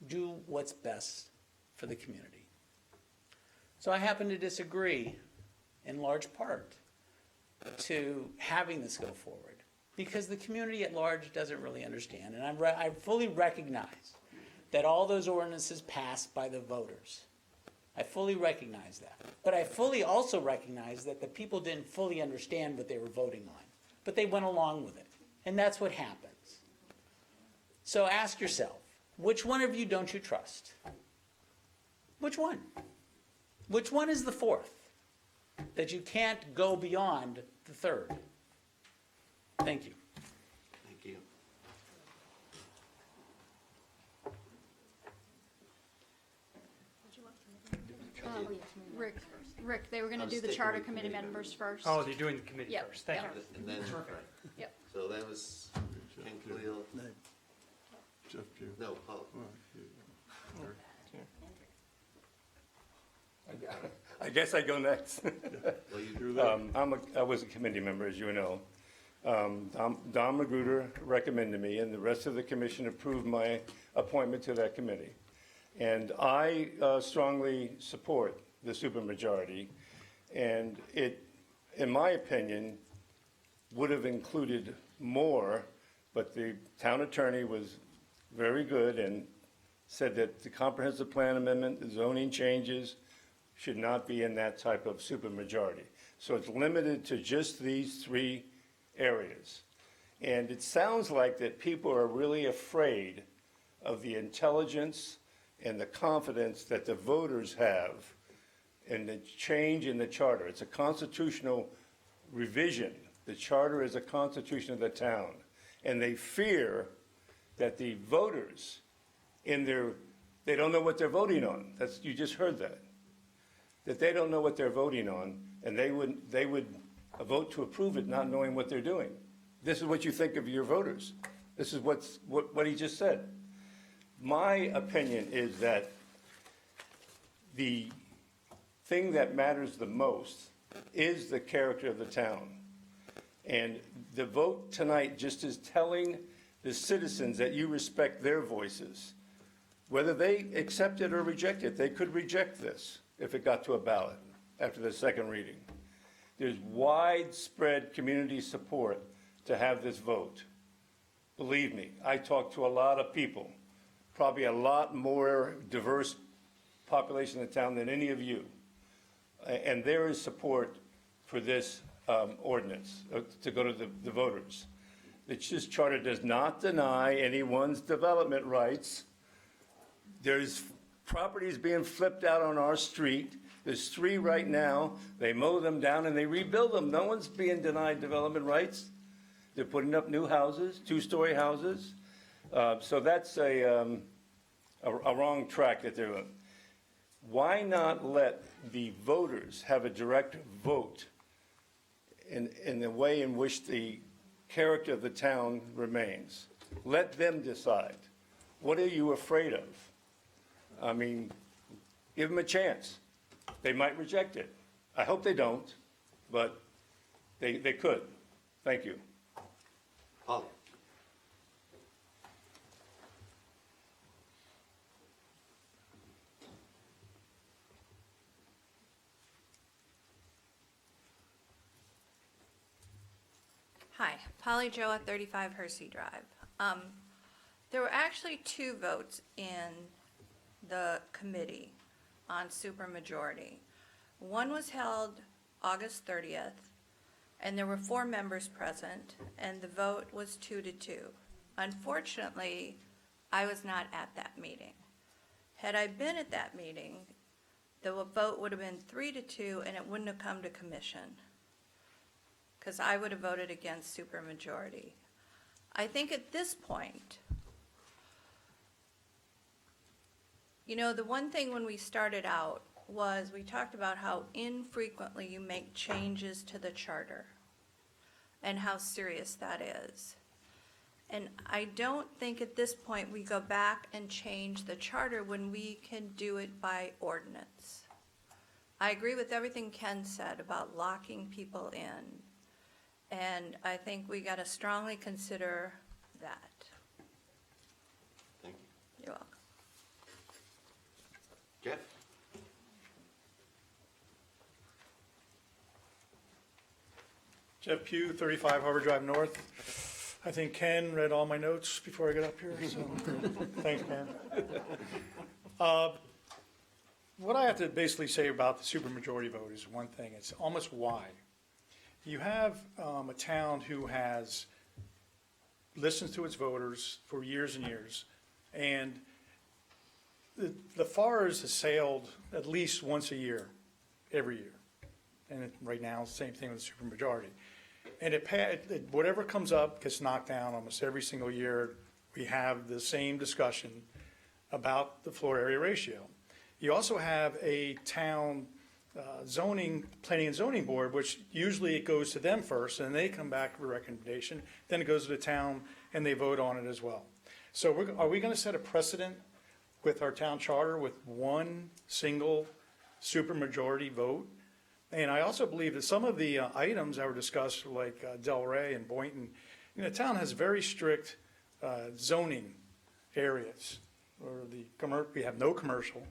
do what's best for the community. So I happen to disagree, in large part, to having this go forward, because the community at large doesn't really understand. And I fully recognize that all those ordinances passed by the voters. I fully recognize that. But I fully also recognize that the people didn't fully understand what they were voting on. But they went along with it. And that's what happens. So ask yourself, which one of you don't you trust? Which one? Which one is the 4th? That you can't go beyond the 3rd? Thank you. Thank you. Rick, they were going to do the stick charter with committee committee members first. Oh, they're doing the committee Yep, first. Thank yep. you. And then, Yep. so that was Ken Khalil. Jeff Pugh. No, Paul. I guess I go next. Well, you I was a committee member, as you know. Don Magruder recommended me, and the rest of the commission approved my appointment to that committee. And I strongly support the supermajority, and it, in my opinion, would have included more, but the town attorney was very good and said that the comprehensive plan amendment, the zoning changes, should not be in that type of supermajority. So it's limited to just these 3 areas. And it sounds like that people are really afraid of the intelligence and the confidence that the voters have in the change in the charter. It's a constitutional revision. The charter is a constitution of the town. And they fear that the voters they don't know what they're voting on. You just heard that. That they don't know what they're voting on, and they would vote to approve it not knowing what they're doing. This is what you think of your voters. This is what he just said. My opinion is that the thing that matters the most is the character of the town. And the vote tonight just is telling the citizens that you respect their voices. Whether they accept it or reject it, they could reject this if it got to a ballot after the 2nd reading. There's widespread community support to have this vote. Believe me, I talk to a lot of people, probably a lot more diverse population in the town than any of you. And there is support for this ordinance to go to the voters. This charter does not deny anyone's development rights. There's properties being flipped out on our street. There's 3 right now. They mow them down and they rebuild them. No one's being denied development rights. They're putting up new houses, 2-story houses. So that's a wrong track that they're on. Why not let the voters have a direct vote in the way in which the character of the town remains? Let them decide. What are you afraid of? I mean, give them a chance. They might reject it. I hope they don't, but they could. Thank you. Polly? Hi, Polly Jo at 35 Hersey Drive. There were actually 2 votes in the committee on supermajority. One was held August 30th, and there were 4 members present, and the vote was 2-2. Unfortunately, I was not at that meeting. Had I been at that meeting, the vote would have been 3-2, and it wouldn't have come to commission, because I would have voted against supermajority. I think at this point, you know, the one thing when we started out was we talked about how infrequently you make changes to the charter and how serious that is. And I don't think at this point we go back and change the charter when we can do it by ordinance. I agree with everything Ken said about locking people in. And I think we got to strongly consider that. Thank you. You're welcome. Jeff? Jeff Pugh, 35 Harbor Drive North. I think Ken read all my notes before I got up here, so thanks, Ken. What I have to basically say about the supermajority vote is one thing. It's almost why. You have a town who has listened to its voters for years and years, and the FARs has sailed at least once a year, every year. And right now, it's the same thing with the supermajority. And whatever comes up gets knocked down almost every single year. We have the same discussion about the floor area ratio. You also have a town planning and zoning board, which usually it goes to them first, and they come back with a recommendation. Then it goes to the town, and they vote on it as well. So are we going to set a precedent with our town charter with one single supermajority vote? And I also believe that some of the items that were discussed, like Delray and Boynton, you know, the town has very strict zoning areas. We have no commercial.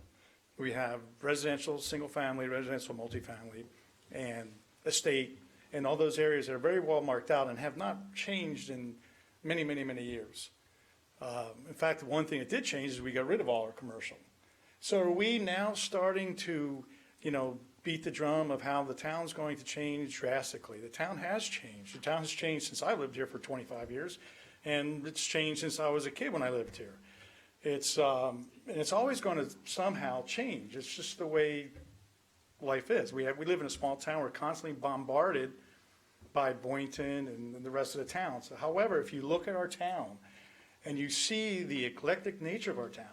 We have residential, single-family, residential, multifamily, and estate, and all those areas are very well marked out and have not changed in many, many, many years. In fact, the one thing that did change is we got rid of all our commercial. So are we now starting to, you know, beat the drum of how the town's going to change drastically? The town has changed. The town has changed since I lived here for 25 years, and it's changed since I was a kid when I lived here. And it's always going to somehow change. It's just the way life is. We live in a small town. We're constantly bombarded by Boynton and the rest of the towns. However, if you look at our town and you see the eclectic nature of our town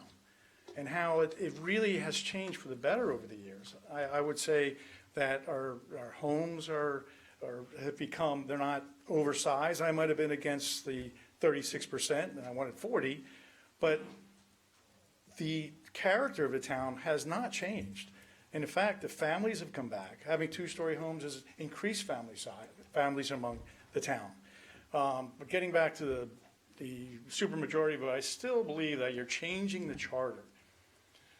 and how it really has changed for the better over the years, I would say that our homes have become, they're not oversized. I might have been against the 36%, and I wanted 40, but the character of the town has not changed. And in fact, the families have come back. Having 2-story homes has increased families among the town. But getting back to the supermajority vote, I still believe that you're changing the charter.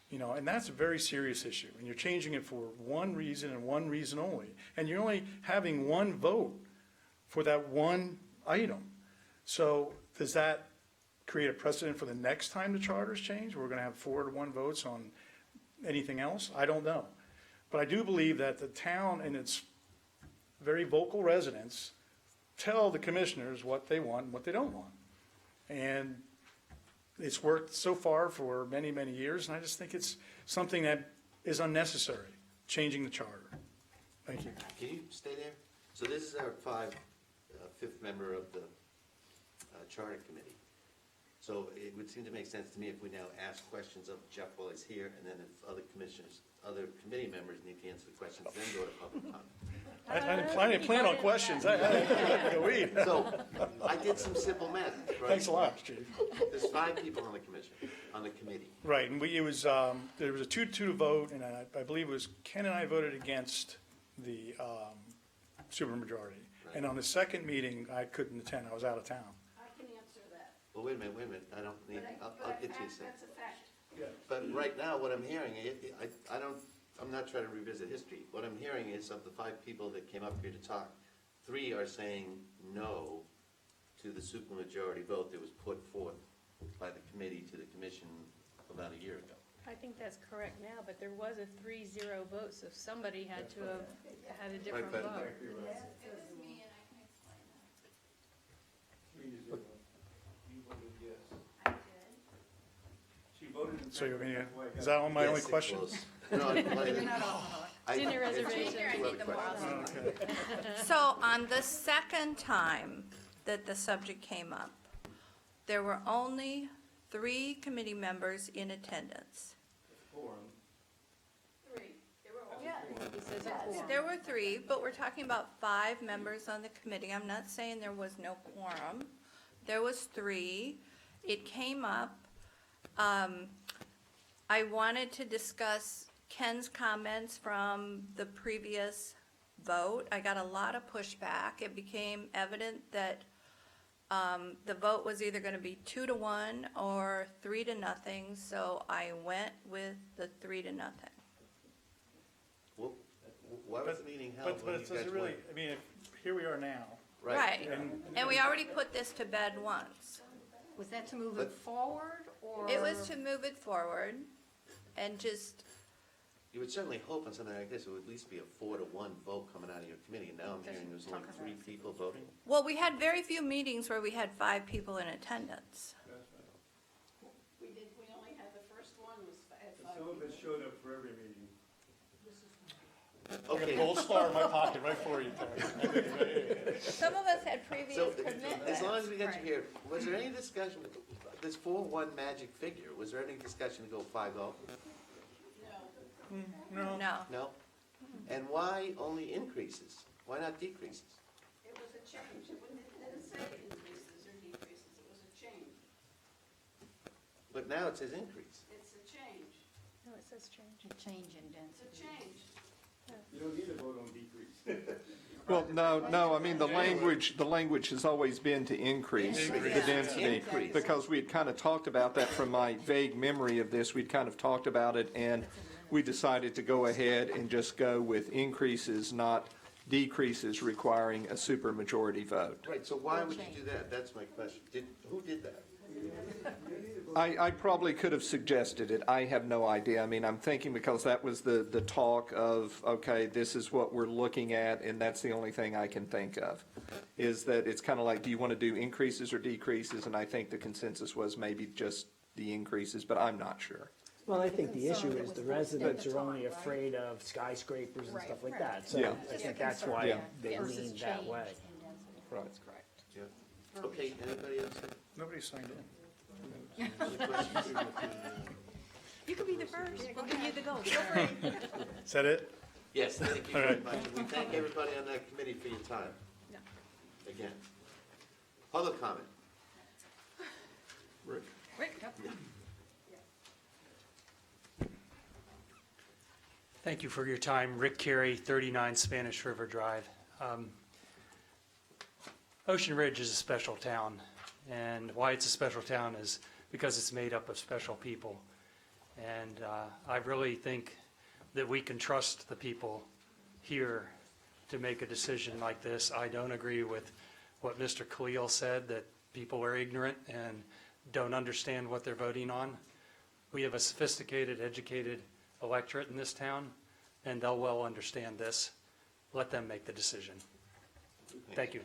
You know, and that's a very serious issue. And you're changing it for one reason and one reason only. And you're only having one vote for that one item. So does that create a precedent for the next time the charters change? We're going to have 4-1 votes on anything else? I don't know. But I do believe that the town and its very vocal residents tell the commissioners what they want and what they don't want. And it's worked so far for many, many years, and I just think it's something that is unnecessary, changing the charter. Thank you. Can you stay there? So this is our fifth member of the Charter Committee. So it would seem to make sense to me if we now ask questions of Jeff while he's here, and then if other commissioners, other committee members need to answer the questions, then go to public comment. I didn't plan on questions. I go eat. So I did some simple math, right? Thanks a lot, Chief. There's 5 people on the commission, on the committee. Right, and there was a 2-2 vote, and I believe it was Ken and I voted against the supermajority. And on the second meeting, I couldn't attend, I was out of town. I can answer that. Well, wait a minute, I don't need, I'll get you a second. That's a fact. But right now, what I'm hearing, I'm not trying to revisit history. What I'm hearing is of the 5 people that came up here to talk, 3 are saying no to the supermajority vote that was put forth by the committee to the commission about a year ago. I think that's correct now, but there was a 3-0 vote, so somebody had to have had a different Right, vote. So, is that all my only Yes, it question? was. No, Dinner reservation. So on the second time that the subject came up, there were only 3 committee members in attendance. There were 3, but we're talking about 5 members on the committee. I'm not saying there was no quorum. There was 3. It came up. I wanted to discuss Ken's comments from the previous vote. I got a lot of pushback. It became evident that the vote was either going to be 2-1 or 3-0, so I went with the 3-0. Well, why was the meeting held But when it you guys doesn't really, weren't? I mean, here we are now. Right, and we already put this to bed once. Was that to move it forward, or? It was to move it forward and just, You would certainly hope on something like this, it would at least be a 4-1 vote coming out of your committee, and now I'm hearing there's only 3 people voting? well, we had very few meetings where we had 5 people in attendance. We only had the first one was at 5 Some of us showed up for every meeting. I got a Okay. gold star in my pocket right for you, Terry. Some of us had previous So, commitments. as long as we got you here, was there any discussion, this 4-1 magic figure, was there any discussion to go 5-0? No. No. No? And why only increases? Why not decreases? It was a change. It didn't say increases or decreases. It was a change. But now it says increase. It's a change. No, it says change. A change in It's a density. change. You don't need a vote on decrease. Well, no, I mean, the language has always been to increase the density. Increase. Because we had kind of talked about that from my vague memory of this, we'd kind of talked about it, and we decided to go ahead and just go with increases, not decreases requiring a supermajority vote. Right, so why would you do that? That's my question. Who did that? I probably could have suggested it. I have no idea. I mean, I'm thinking because that was the talk of, okay, this is what we're looking at, and that's the only thing I can think of, is that it's kind of like, do you want to do increases or decreases? And I think the consensus was maybe just the increases, but I'm not sure. Well, I think the issue is the residents are only afraid of skyscrapers and stuff like that. So Yeah. I think that's why Yeah. they lean that way. Right. That's correct. Yeah. Okay, anybody else? Nobody signed in. Any questions? You could be the first. We'll give you the gold. Is that it? Yes, thank you All very right. much. And we thank everybody on that committee for your time. Again. Public comment. Rick? Thank you for your time. Rick Carey, 39 Spanish River Drive. Ocean Ridge is a special town, and why it's a special town is because it's made up of special people. And I really think that we can trust the people here to make a decision like this. I don't agree with what Mr. Khalil said, that people are ignorant and don't understand what they're voting on. We have a sophisticated, educated electorate in this town, and they'll well understand this. Let them make the decision. Thank you.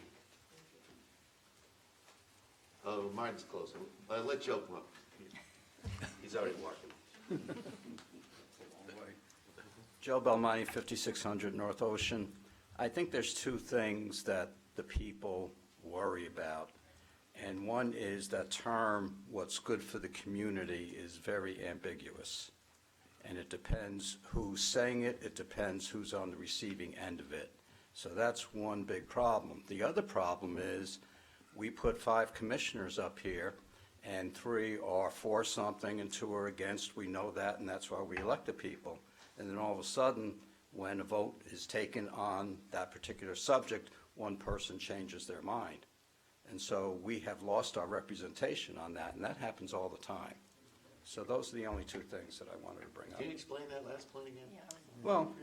Oh, Martin's close. Let Joe come up. He's already walking. Joe Belmonte, 5600 North Ocean. I think there's two things that the people worry about. And one is that term, what's good for the community, is very ambiguous. And it depends who's saying it, it depends who's on the receiving end of it. So that's one big problem. The other problem is we put 5 commissioners up here and 3 are for something and 2 are against. We know that, and that's why we elect the people. And then all of a sudden, when a vote is taken on that particular subject, one person changes their mind. And so we have lost our representation on that, and that happens all the time. So those are the only 2 things that I wanted to bring up. Can you explain that last point again? Well,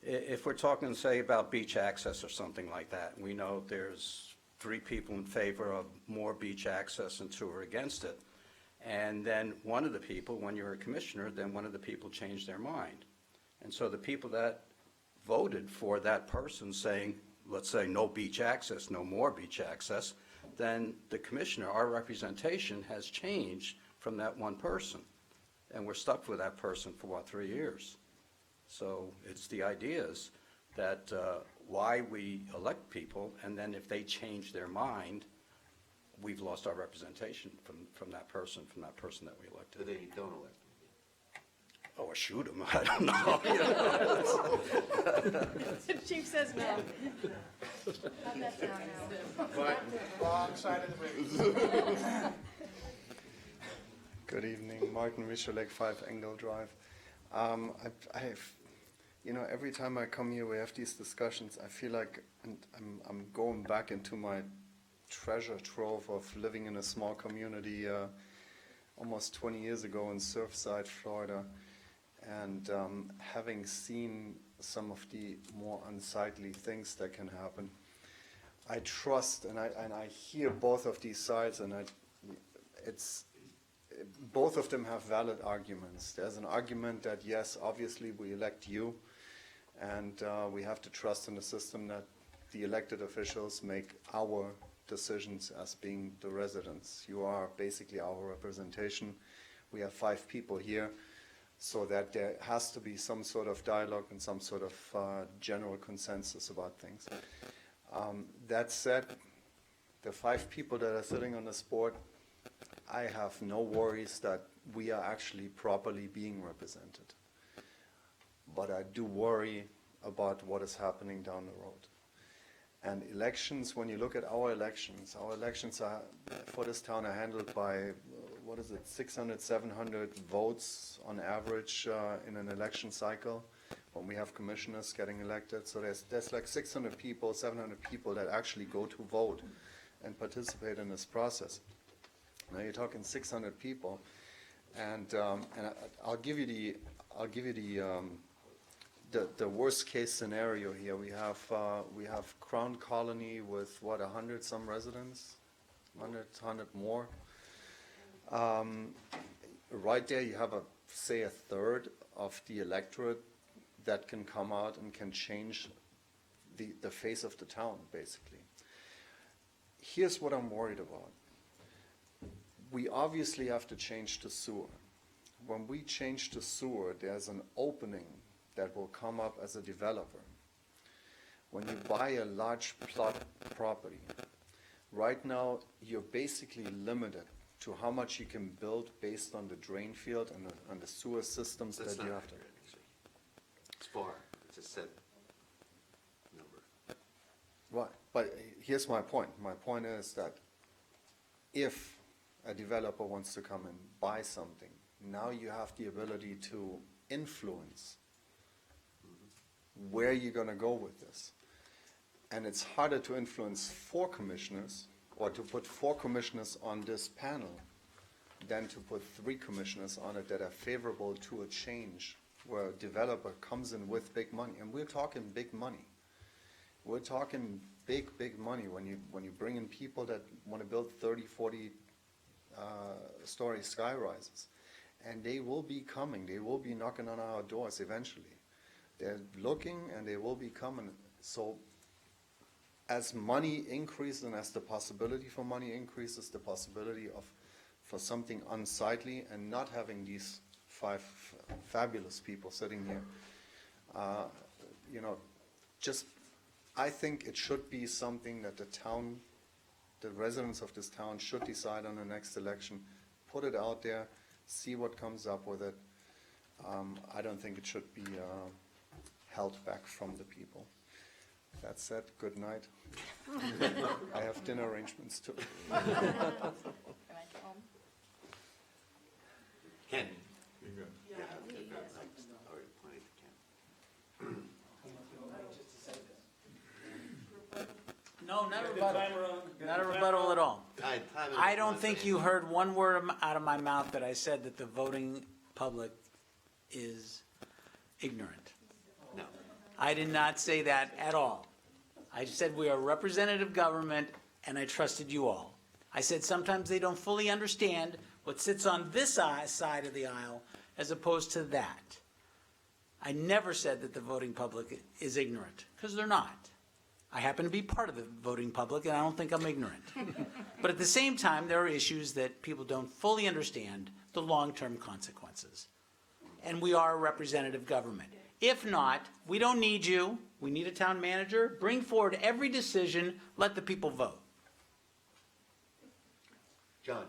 if we're talking, say, about beach access or something like that, we know there's 3 people in favor of more beach access and 2 are against it. And then one of the people, when you're a commissioner, then one of the people changed their mind. And so the people that voted for that person saying, let's say, no beach access, no more beach access, then the commissioner, our representation has changed from that one person. And we're stuck with that person for, 3 years? So it's the ideas that why we elect people, and then if they change their mind, we've lost our representation from that person that we elected. But then you don't elect Oh, or shoot them, I don't know. The chief says no. Wrong side of the bridge. Good evening, Martin Michalek, 5 Engel Drive. Every time I come here, we have these discussions. I feel like I'm going back into my treasure trove of living in a small community almost 20 years ago in Surfside, Florida, and having seen some of the more unsightly things that can happen. I trust, and I hear both of these sides, and both of them have valid arguments. There's an argument that, yes, obviously we elect you, and we have to trust in the system that the elected officials make our decisions as being the residents. You are basically our representation. We have 5 people here, so that there has to be some sort of dialogue and some sort of general consensus about things. That said, the 5 people that are sitting on this board, I have no worries that we are actually properly being represented. But I do worry about what is happening down the road. And elections, when you look at our elections are, for this town, are handled by, 600, 700 votes on average in an election cycle when we have commissioners getting elected. So there's like 600 people, 700 people that actually go to vote and participate in this process. Now you're talking 600 people, and I'll give you the worst case scenario here. We have Crown Colony with 100 some residents, 100 more. Right there you have say a third of the electorate that can come out and can change the face of the town, basically. Here's what I'm worried about. We obviously have to change the sewer. When we change the sewer, there's an opening that will come up as a developer. When you buy a large plot property, right now you're basically limited to how much you can build based on the drain field and the sewer systems That's that you not have to. accurate, actually. It's far. It's a set number. Right, but here's my point. My point is that if a developer wants to come and buy something, now you have the ability to influence where you're going to go with this. And it's harder to influence 4 commissioners or to put 4 commissioners on this panel than to put 3 commissioners on it that are favorable to a change where a developer comes in with big money. And we're talking big money. We're talking big money when you bring in people that want to build 30, 40 story sky rises. And they will be coming. They will be knocking on our doors eventually. They're looking and they will be coming. So as money increases and as the possibility for money increases, the possibility for something unsightly and not having these 5 fabulous people sitting here, I think it should be something that the residents of this town should decide on the next election, put it out there, see what comes up with it. I don't think it should be held back from the people. That said, good night. I have dinner arrangements too. Ken? You good? Yeah. All right, point it to Ken. No, not a rebuttal. Not a rebuttal at all. Time it I up, don't one think second. you heard one word out of my mouth that I said that the voting public is ignorant. No. I did not say that at all. I said we are representative government, and I trusted you all. I said sometimes they don't fully understand what sits on this side of the aisle as opposed to that. I never said that the voting public is ignorant, because they're not. I happen to be part of the voting public, and I don't think I'm ignorant. But at the same time, there are issues that people don't fully understand the long-term consequences. And we are a representative government. If not, we don't need you. We need a town manager. Bring forward every decision. Let the people vote. John?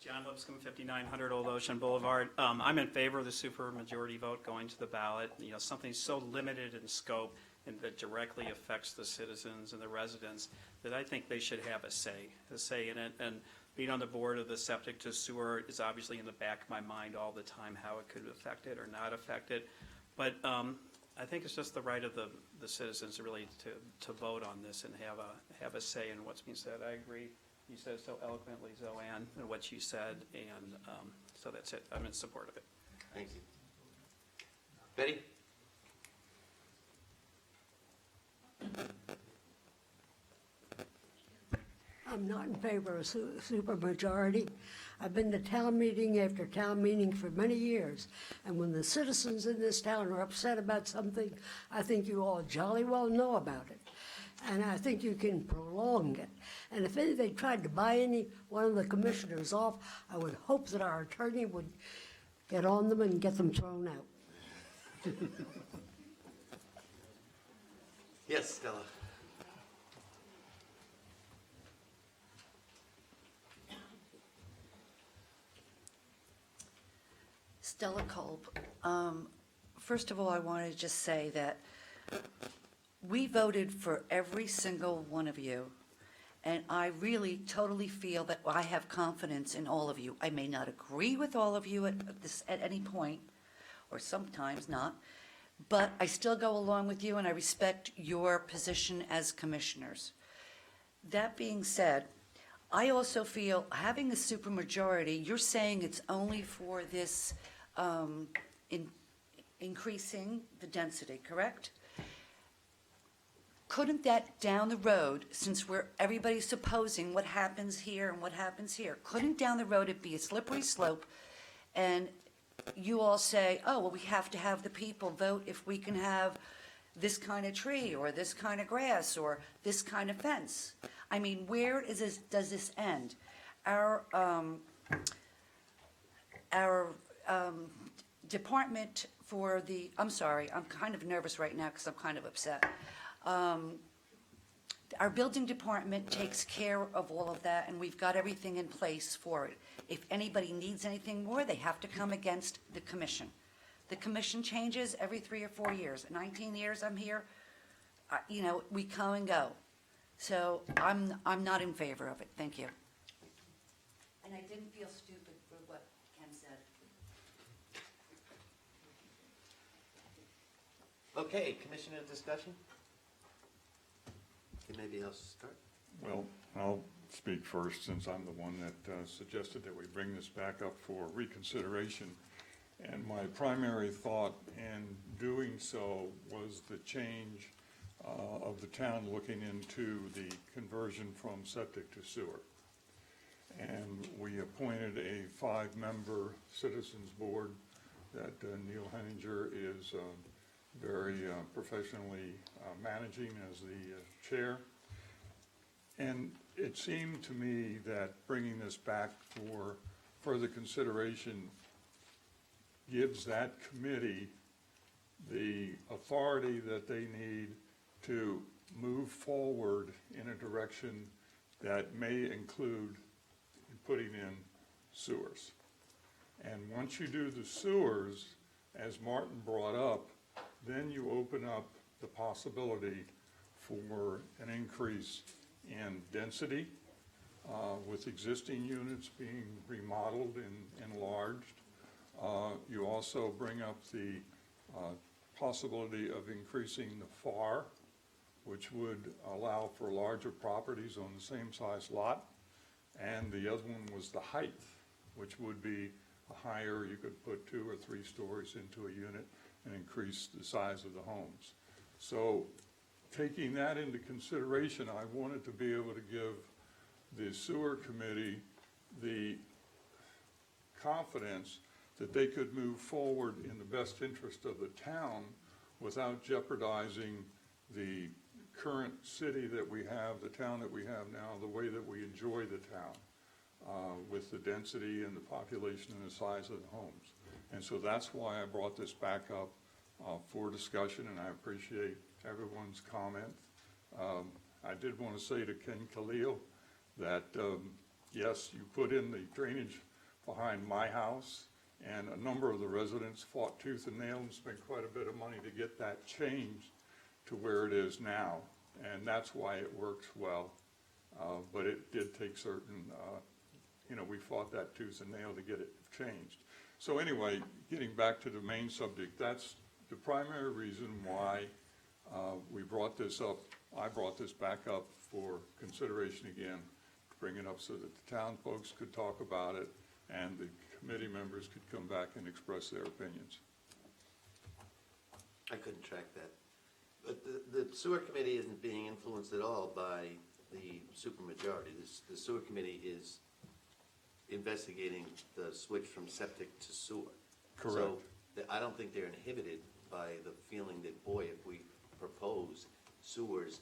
John Lipscomb, 5900 Old Ocean Boulevard. I'm in favor of the supermajority vote going to the ballot. You know, something so limited in scope and that directly affects the citizens and the residents that I think they should have a say in it. And being on the board of the septic to sewer is obviously in the back of my mind all the time, how it could affect it or not affect it. But I think it's just the right of the citizens really to vote on this and have a say in what's being said. I agree. You said it so eloquently, Zoanne, and what you said, and so that's it. I'm in support of it. Thank you. Betty? I'm not in favor of supermajority. I've been to town meeting after town meeting for many years, and when the citizens in this town are upset about something, I think you all jolly well know about it. And I think you can prolong it. And if they tried to buy any one of the commissioners off, I would hope that our attorney would get on them and get them thrown out. Yes, Stella? Stella Kolb. First of all, I want to just say that we voted for every single one of you, and I really totally feel that I have confidence in all of you. I may not agree with all of you at any point, or sometimes not, but I still go along with you and I respect your position as commissioners. That being said, I also feel having a supermajority, you're saying it's only for this increasing the density, correct? Couldn't that down the road, since everybody's supposing what happens here and what happens here, couldn't down the road it be a slippery slope and you all say, oh, well, we have to have the people vote if we can have this kind of tree or this kind of grass or this kind of fence? I mean, where does this end? Our department for the, I'm sorry, I'm kind of nervous right now because I'm kind of upset. Our building department takes care of all of that, and we've got everything in place for it. If anybody needs anything more, they have to come against the commission. The commission changes every 3 or 4 years. 19 years I'm here, we come and go. So I'm not in favor of it. Thank you. And I didn't feel stupid for what Ken said. Okay, commissioner discussion? Okay, maybe I'll start. Well, I'll speak first since I'm the one that suggested that we bring this back up for reconsideration. And my primary thought in doing so was the change of the town looking into the conversion from septic to sewer. And we appointed a 5-member citizens board that Neil Henninger is very professionally managing as the chair. And it seemed to me that bringing this back for further consideration gives that committee the authority that they need to move forward in a direction that may include putting in sewers. And once you do the sewers, as Martin brought up, then you open up the possibility for an increase in density with existing units being remodeled and enlarged. You also bring up the possibility of increasing the FAR, which would allow for larger properties on the same size lot. And the other one was the height, which would be higher. You could put 2 or 3 stories into a unit and increase the size of the homes. So taking that into consideration, I wanted to be able to give the sewer committee the confidence that they could move forward in the best interest of the town without jeopardizing the current city that we have, the town that we have now, the way that we enjoy the town, with the density and the population and the size of the homes. And so that's why I brought this back up for discussion, and I appreciate everyone's comment. I did want to say to Ken Khalil that, yes, you put in the drainage behind my house, and a number of the residents fought tooth and nail and spent quite a bit of money to get that changed to where it is now, and that's why it works well. But it did take certain, we fought that tooth and nail to get it changed. So anyway, getting back to the main subject, that's the primary reason why we brought this up. I brought this back up for consideration again, bring it up so that the town folks could talk about it and the committee members could come back and express their opinions. I couldn't track that. But the sewer committee isn't being influenced at all by the supermajority. The sewer committee is investigating the switch from septic to sewer. Correct. So I don't think they're inhibited by the feeling that, boy, if we propose sewers,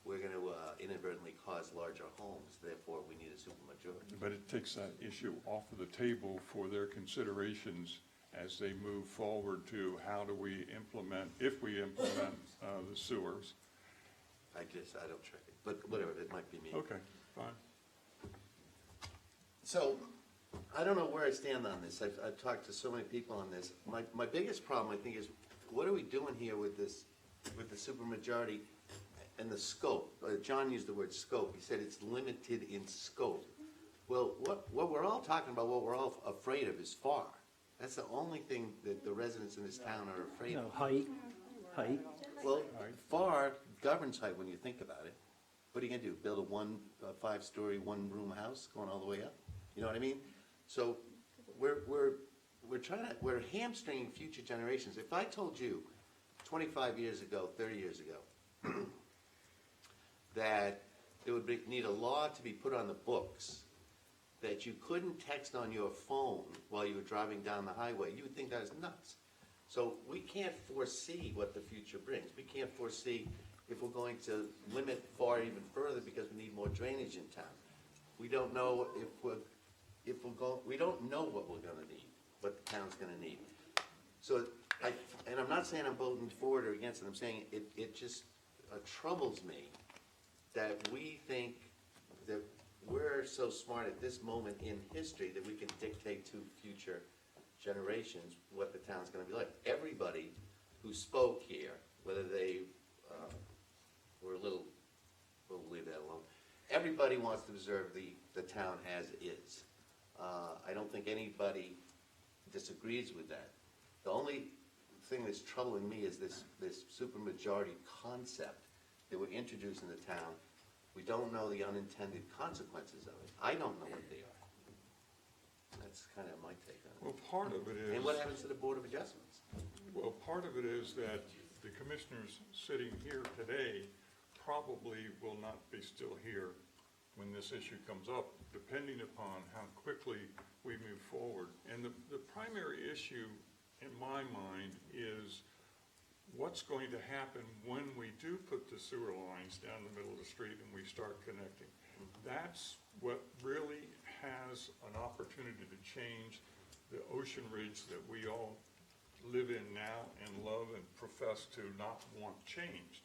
we're going to inadvertently cause larger homes, therefore we need a supermajority. But it takes that issue off of the table for their considerations as they move forward to how do we implement, if we implement the sewers. I don't track it, but whatever, it might be me. Okay, fine. So, I don't know where I stand on this. I've talked to so many people on this. My biggest problem, I think, is what are we doing here with this, with the supermajority and the scope? John used the word scope. He said it's limited in scope. Well, what we're all talking about, what we're all afraid of is FAR. That's the only thing that the residents in this town are afraid of. Height. Well, FAR governs height when you think about it. What are you gonna do, build a 5-story, 1-room house going all the way up? You know what I mean? So we're hamstringing future generations. If I told you 25 years ago, 30 years ago, that there would need a law to be put on the books that you couldn't text on your phone while you were driving down the highway, you would think that is nuts. So we can't foresee what the future brings. We can't foresee if we're going to limit FAR even further because we need more drainage in town. We don't know we don't know what we're gonna need, what the town's gonna need. So, and I'm not saying I'm voting for it or against it, I'm saying it just troubles me that we think that we're so smart at this moment in history that we can dictate to future generations what the town's gonna be like. Everybody who spoke here, whether they were we'll leave that alone. Everybody wants to preserve the town as is. I don't think anybody disagrees with that. The only thing that's troubling me is this supermajority concept that we're introducing to town. We don't know the unintended consequences of it. I don't know what they are. That's kind of my take on it. Well, part of it is... And what happens to the Board of Adjustments? Well, part of it is that the commissioners sitting here today probably will not be still here when this issue comes up, depending upon how quickly we move forward. And the primary issue in my mind is what's going to happen when we do put the sewer lines down the middle of the street and we start connecting. That's what really has an opportunity to change the Ocean Ridge that we all live in now and love and profess to not want changed.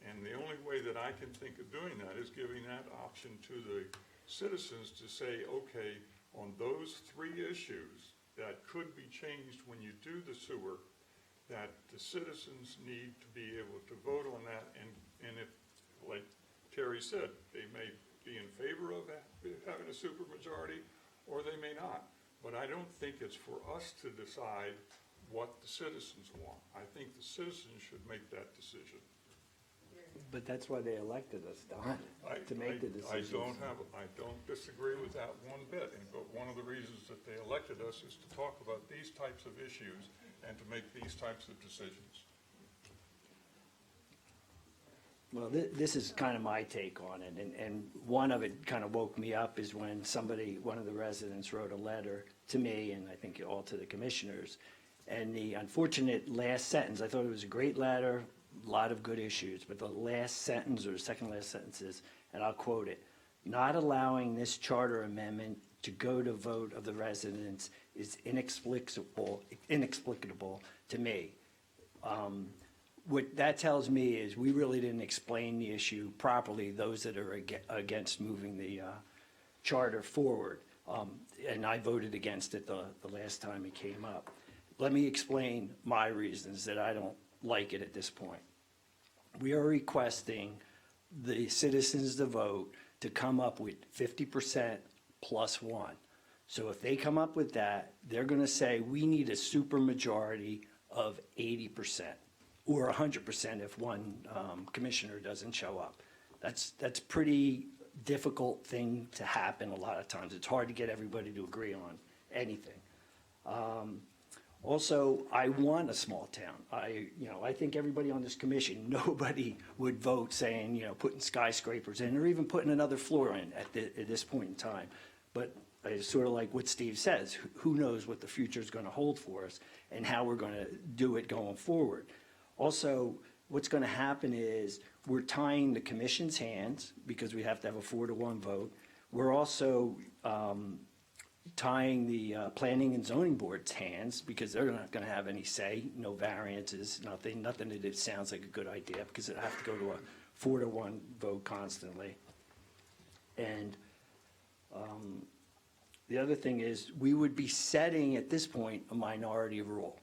And the only way that I can think of doing that is giving that option to the citizens to say, okay, on those three issues that could be changed when you do the sewer, that the citizens need to be able to vote on that, and if, like Terry said, they may be in favor of having a supermajority, or they may not. But I don't think it's for us to decide what the citizens want. I think the citizens should make that decision. But that's why they elected us, Don, to make the decisions. I don't disagree with that one bit, but one of the reasons that they elected us is to talk about these types of issues and to make these types of decisions. Well, this is kind of my take on it, and one of it kind of woke me up is when one of the residents wrote a letter to me, and I think all to the commissioners, and the unfortunate last sentence, I thought it was a great letter, a lot of good issues, but the last sentence or second last sentence is, and I'll quote it, "Not allowing this charter amendment to go to vote of the residents is inexplicable to me." What that tells me is we really didn't explain the issue properly, those that are against moving the charter forward. And I voted against it the last time it came up. Let me explain my reasons that I don't like it at this point. We are requesting the citizens to vote to come up with 50% plus one. So if they come up with that, they're going to say we need a supermajority of 80%. Or 100% if one commissioner doesn't show up. That's pretty difficult thing to happen a lot of times. It's hard to get everybody to agree on anything. Also, I want a small town. I think everybody on this commission, nobody would vote saying, putting skyscrapers in or even putting another floor in at this point in time. But it's sort of like what Steve says, who knows what the future is going to hold for us and how we're going to do it going forward. Also, what's going to happen is we're tying the commission's hands because we have to have a 4-to-1 vote. We're also tying the planning and zoning board's hands because they're not going to have any say, no variances, nothing that it sounds like a good idea because it have to go to a 4-to-1 vote constantly. And the other thing is we would be setting at this point a minority rule.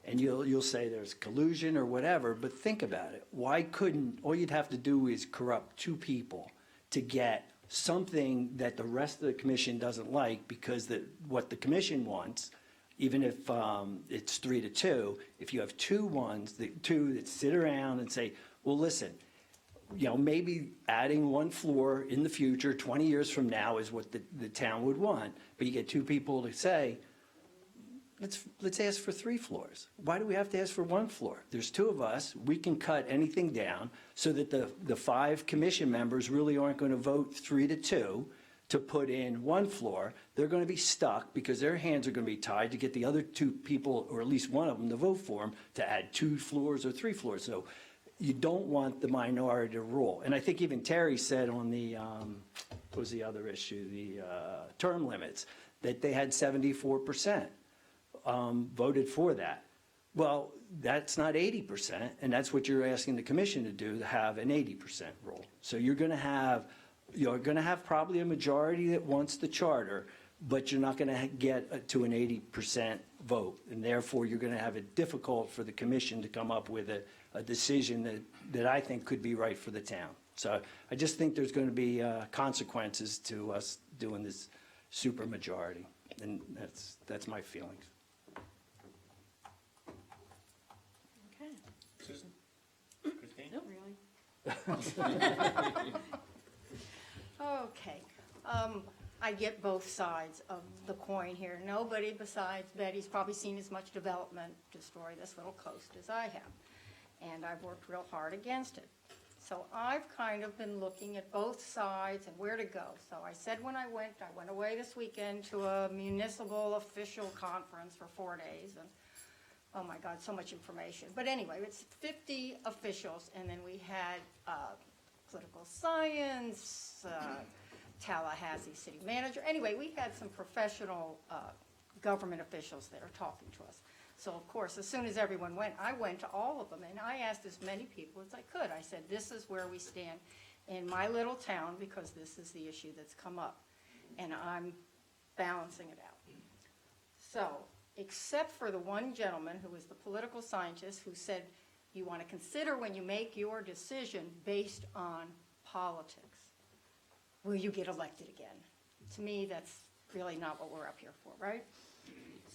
And you'll say there's collusion or whatever, but think about it. Why couldn't, all you'd have to do is corrupt 2 people to get something that the rest of the commission doesn't like because what the commission wants, even if it's 3-2, if you have 2 that sit around and say, well, listen, maybe adding 1 floor in the future, 20 years from now is what the town would want. But you get 2 people to say, let's ask for 3 floors. Why do we have to ask for 1 floor? There's 2 of us. We can cut anything down so that the 5 commission members really aren't going to vote 3-2 to put in 1 floor. They're going to be stuck because their hands are going to be tied to get the other 2 people, or at least one of them, to vote for them to add 2 floors or 3 floors. So you don't want the minority rule. And I think even Terry said on the, what was the other issue, the term limits, that they had 74%. Voted for that. Well, that's not 80%, and that's what you're asking the commission to do, to have an 80% rule. So you're going to have probably a majority that wants the charter, but you're not going to get to an 80% vote, and therefore you're going to have it difficult for the commission to come up with a decision that I think could be right for the town. So I just think there's going to be consequences to us doing this supermajority, and that's my feelings. Susan? Christine? Not really. Okay. I get both sides of the coin here. Nobody besides Betty's probably seen as much development destroy this little coast as I have. And I've worked real hard against it. So I've kind of been looking at both sides and where to go. So I said when I went away this weekend to a municipal official conference for 4 days. And oh my God, so much information. But anyway, it's 50 officials, and then we had political science, Tallahassee city manager. Anyway, we had some professional government officials there talking to us. So of course, as soon as everyone went, I went to all of them, and I asked as many people as I could. I said, this is where we stand in my little town, because this is the issue that's come up, and I'm balancing it out. So, except for the one gentleman who was the political scientist who said, you want to consider when you make your decision based on politics, will you get elected again? To me, that's really not what we're up here for, right?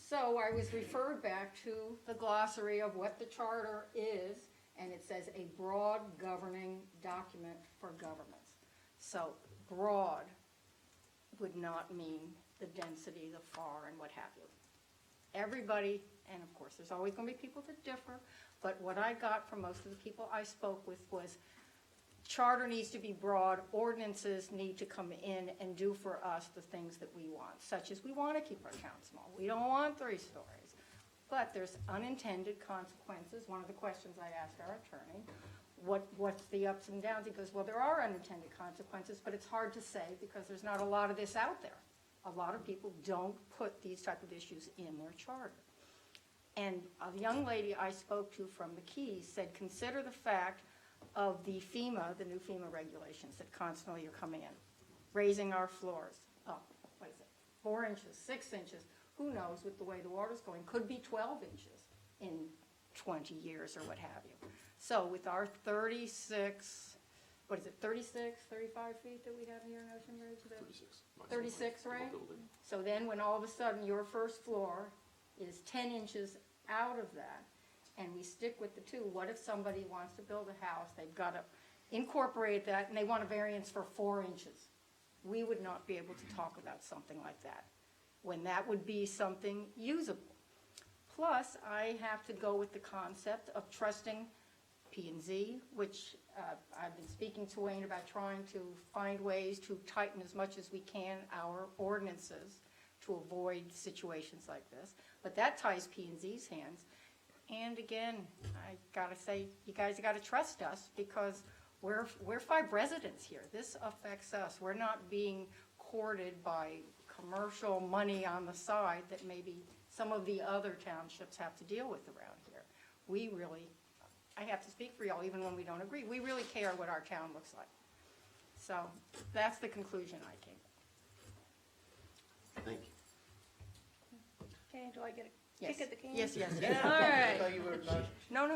So I was referred back to the glossary of what the charter is, and it says a broad governing document for governments. So broad would not mean the density, the FAR, and what have you. Everybody, and of course there's always going to be people that differ, but what I got from most of the people I spoke with was charter needs to be broad, ordinances need to come in and do for us the things that we want, such as we want to keep our town small. We don't want 3 stories. But there's unintended consequences. One of the questions I asked our attorney, what's the ups and downs? He goes, well, there are unintended consequences, but it's hard to say because there's not a lot of this out there. A lot of people don't put these type of issues in their charter. And a young lady I spoke to from the Keys said, consider the fact of the FEMA, the new FEMA regulations that constantly are coming in, raising our floors up, what is it, 4 inches, 6 inches, who knows with the way the water's going, could be 12 inches in 20 years or what have you. So with our 36, what is it, 36, 35 feet that we have here in Ocean Ridge? 36. 36, right? Building. So then when all of a sudden your first floor is 10 inches out of that, and we stick with the 2, what if somebody wants to build a house, they've got to incorporate that, and they want a variance for 4 inches? We would not be able to talk about something like that, when that would be something usable. Plus, I have to go with the concept of trusting P&Z, which I've been speaking to Wayne about trying to find ways to tighten as much as we can our ordinances to avoid situations like this. But that ties P&Z's hands. And again, I gotta say, you guys gotta trust us because we're 5 residents here. This affects us. We're not being courted by commercial money on the side that maybe some of the other townships have to deal with around here. We really, I have to speak for y'all even when we don't agree, we really care what our town looks like. So that's the conclusion I came to. Thank you. Okay, do I get a Yes. kick at the can? Yes, yes. All right. No,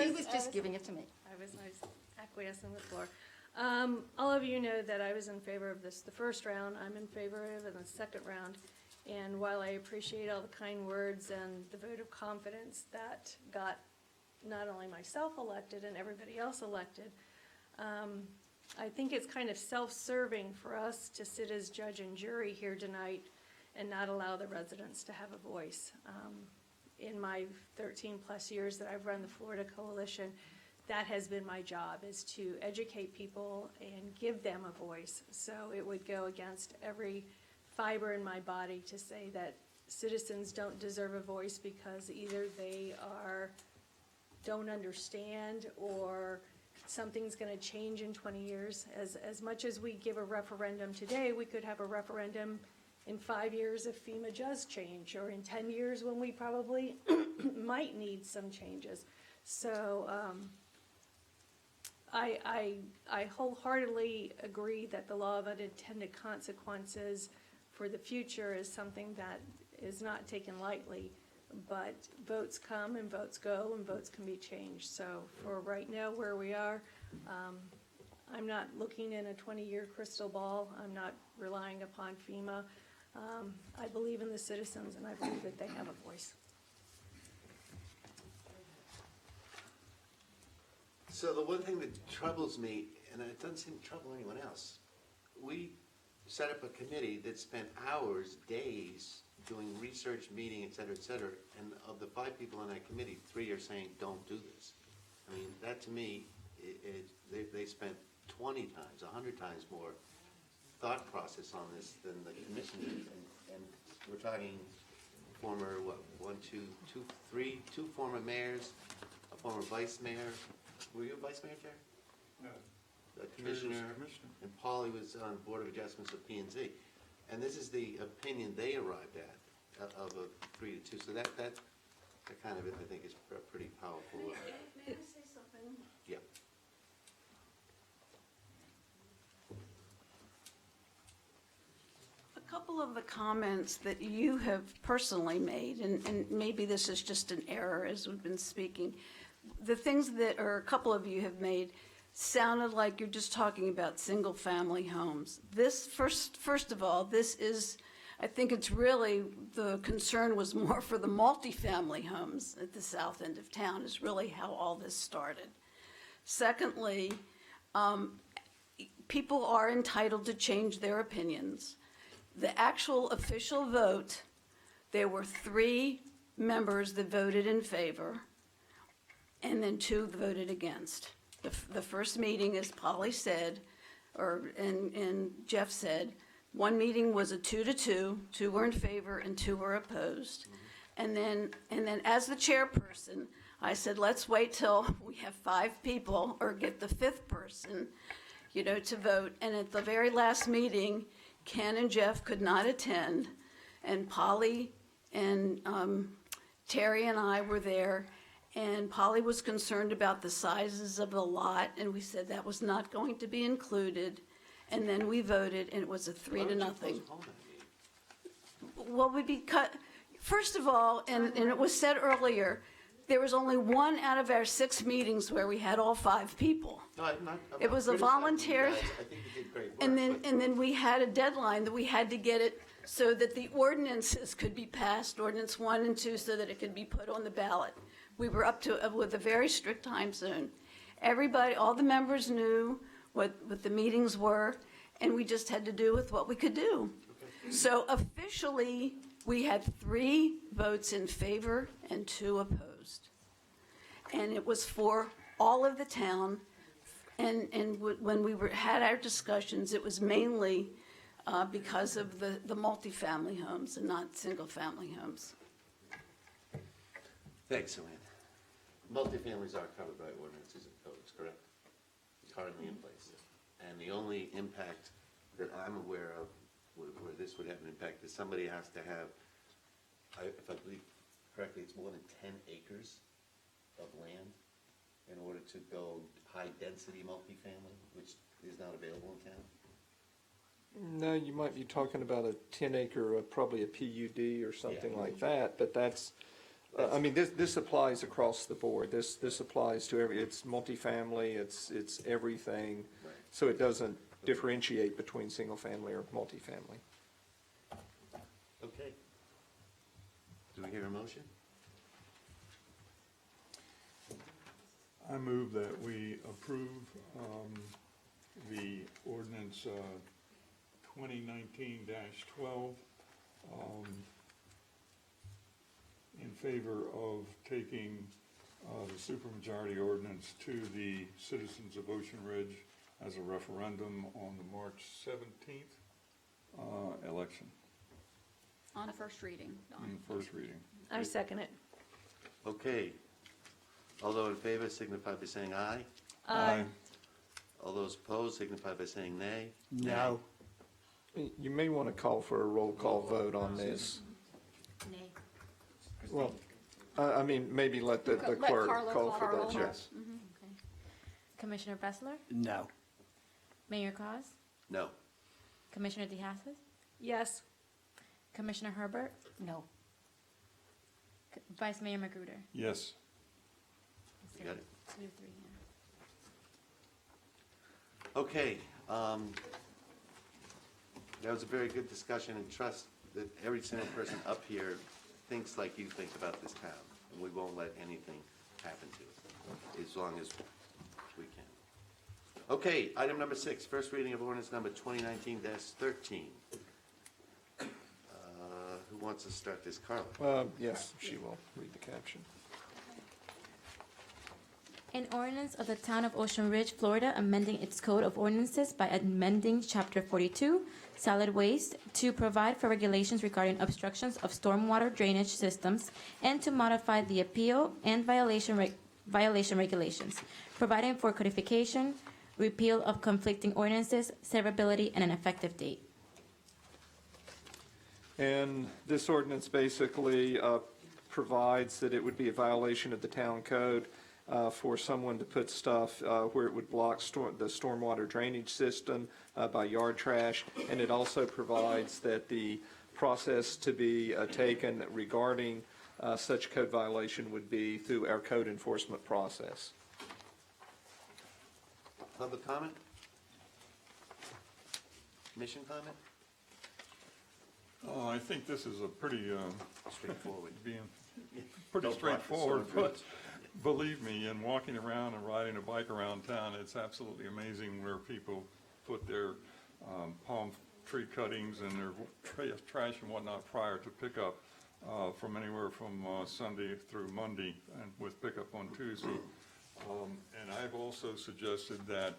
she was just giving it to me. I was acquiescing with Laura. All of you know that I was in favor of this the first round. I'm in favor of it in the second round. And while I appreciate all the kind words and the vote of confidence that got not only myself elected and everybody else elected, I think it's kind of self-serving for us to sit as judge and jury here tonight and not allow the residents to have a voice. In my 13-plus years that I've run the Florida Coalition, that has been my job, is to educate people and give them a voice. So it would go against every fiber in my body to say that citizens don't deserve a voice because either they don't understand or something's going to change in 20 years. As much as we give a referendum today, we could have a referendum in 5 years if FEMA does change, or in 10 years when we probably might need some changes. So I wholeheartedly agree that the law of unintended consequences for the future is something that is not taken lightly, but votes come and votes go and votes can be changed. So for right now where we are, I'm not looking in a 20-year crystal ball. I'm not relying upon FEMA. I believe in the citizens, and I believe that they have a voice. So the one thing that troubles me, and it doesn't seem to trouble anyone else, we set up a committee that spent hours, days, doing research, meeting, et cetera, and of the 5 people on that committee, 3 are saying, don't do this. I mean, that to me, they spent 20 times, 100 times more thought process on this than the commission did, and we're talking former, two former mayors, a former vice mayor. Were you a vice mayor, Jerry? No. A commissioner, Commissioner. and Polly was on Board of Adjustments of P and Z. And this is the opinion they arrived at, of a 3-2. So that kind of, I think, is a pretty powerful. May I say something? Yeah. A couple of the comments that you have personally made, and maybe this is just an error as we've been speaking, the things that, or a couple of you have made, sounded like you're just talking about single-family homes. This, first of all, this is, I think it's really, the concern was more for the multifamily homes at the south end of town, is really how all this started. Secondly, people are entitled to change their opinions. The actual official vote, there were 3 members that voted in favor, and then 2 voted against. The first meeting, as Polly said, and Jeff said, one meeting was a 2-2, 2 were in favor and 2 were opposed. And then as the chairperson, I said, let's wait till we have 5 people or get the 5th person, to vote. And at the very last meeting, Ken and Jeff could not attend, and Polly and Terry and I were there, and Polly was concerned about the sizes of the lot, and we said that was not going to be included, and then we voted, and it was a 3-0. Well, first of all, and it was said earlier, there was only 1 out of our 6 meetings where we had all 5 people. No, I'm not It was a criticizing you volunteer, guys. I think you did great work. and then we had a deadline that we had to get it so that the ordinances could be passed, ordinance 1 and 2, so that it could be put on the ballot. We were up to, with a very strict time zone. Everybody, all the members knew what the meetings were, and we just had to do with what we could do. So officially, we had 3 votes in favor and 2 opposed. And it was for all of the town, and when we had our discussions, it was mainly because of the multifamily homes and not single-family homes. Thanks, Joanne. Multifamilies are covered by ordinances and codes, correct? Currently in place. And the only impact that I'm aware of where this would have an impact is somebody has to have, if I believe correctly, it's more than 10 acres of land in order to build high-density multifamily, which is not available in town. No, you might be talking about a 10-acre, probably a PUD or something like that, but that's, I mean, this applies across the board. This applies to it's multifamily, it's everything. Right. So it doesn't differentiate between single-family or multifamily. Okay. Do we hear a motion? I move that we approve the ordinance 2019-12 in favor of taking the supermajority ordinance to the citizens of Ocean Ridge as a referendum on the March 17th election, On first reading, Dawn. in first reading. I second it. Okay. All those in favor signify by saying aye. Aye. All those opposed signify by saying nay. No. You may want to call for a roll call vote on this. Nay. Well, I mean, maybe let the Let clerk Carla call call for for roll that, call. yes. Okay. Commissioner Bessler? No. Mayor Cos? No. Commissioner DeHasas? Yes. Commissioner Herbert? No. Vice Mayor Magruder? Yes. You got it? 2-3, yeah. Okay, that was a very good discussion, and trust that every single person up here thinks like you think about this town, and we won't let anything happen to it, as long as we can. Okay, item number 6, first reading of ordinance number 2019-13. Who wants to start this? Carla? Yes, she will read the caption. An ordinance of the Town of Ocean Ridge, Florida, amending its code of ordinances by amending Chapter 42, solid waste, to provide for regulations regarding obstructions of stormwater drainage systems, and to modify the appeal and violation regulations, providing for codification, repeal of conflicting ordinances, severability, and an effective date. And this ordinance basically provides that it would be a violation of the town code for someone to put stuff where it would block the stormwater drainage system by yard trash. And it also provides that the process to be taken regarding such code violation would be through our code enforcement process. Public comment? Commission comment? I think this is a pretty, Straightforward. pretty Don't practice straightforward, so but believe me, in walking around and riding a bike around town, it's absolutely amazing where people put their palm tree cuttings and their trash and whatnot prior to pickup from anywhere from Sunday through Monday, and with pickup on Tuesday. And I've also suggested that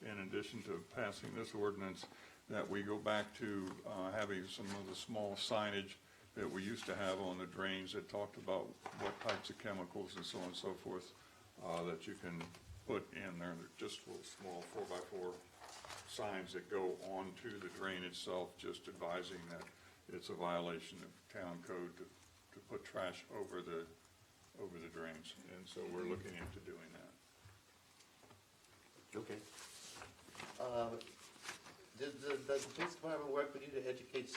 in addition to passing this ordinance, that we go back to having some of the small signage that we used to have on the drains that talked about what types of chemicals and so on and so forth that you can put in there. They're just little small 4x4 signs that go onto the drain itself, just advising that it's a violation of town code to put trash over the drains. And so we're looking into doing that. Okay. Does the police department work with you to educate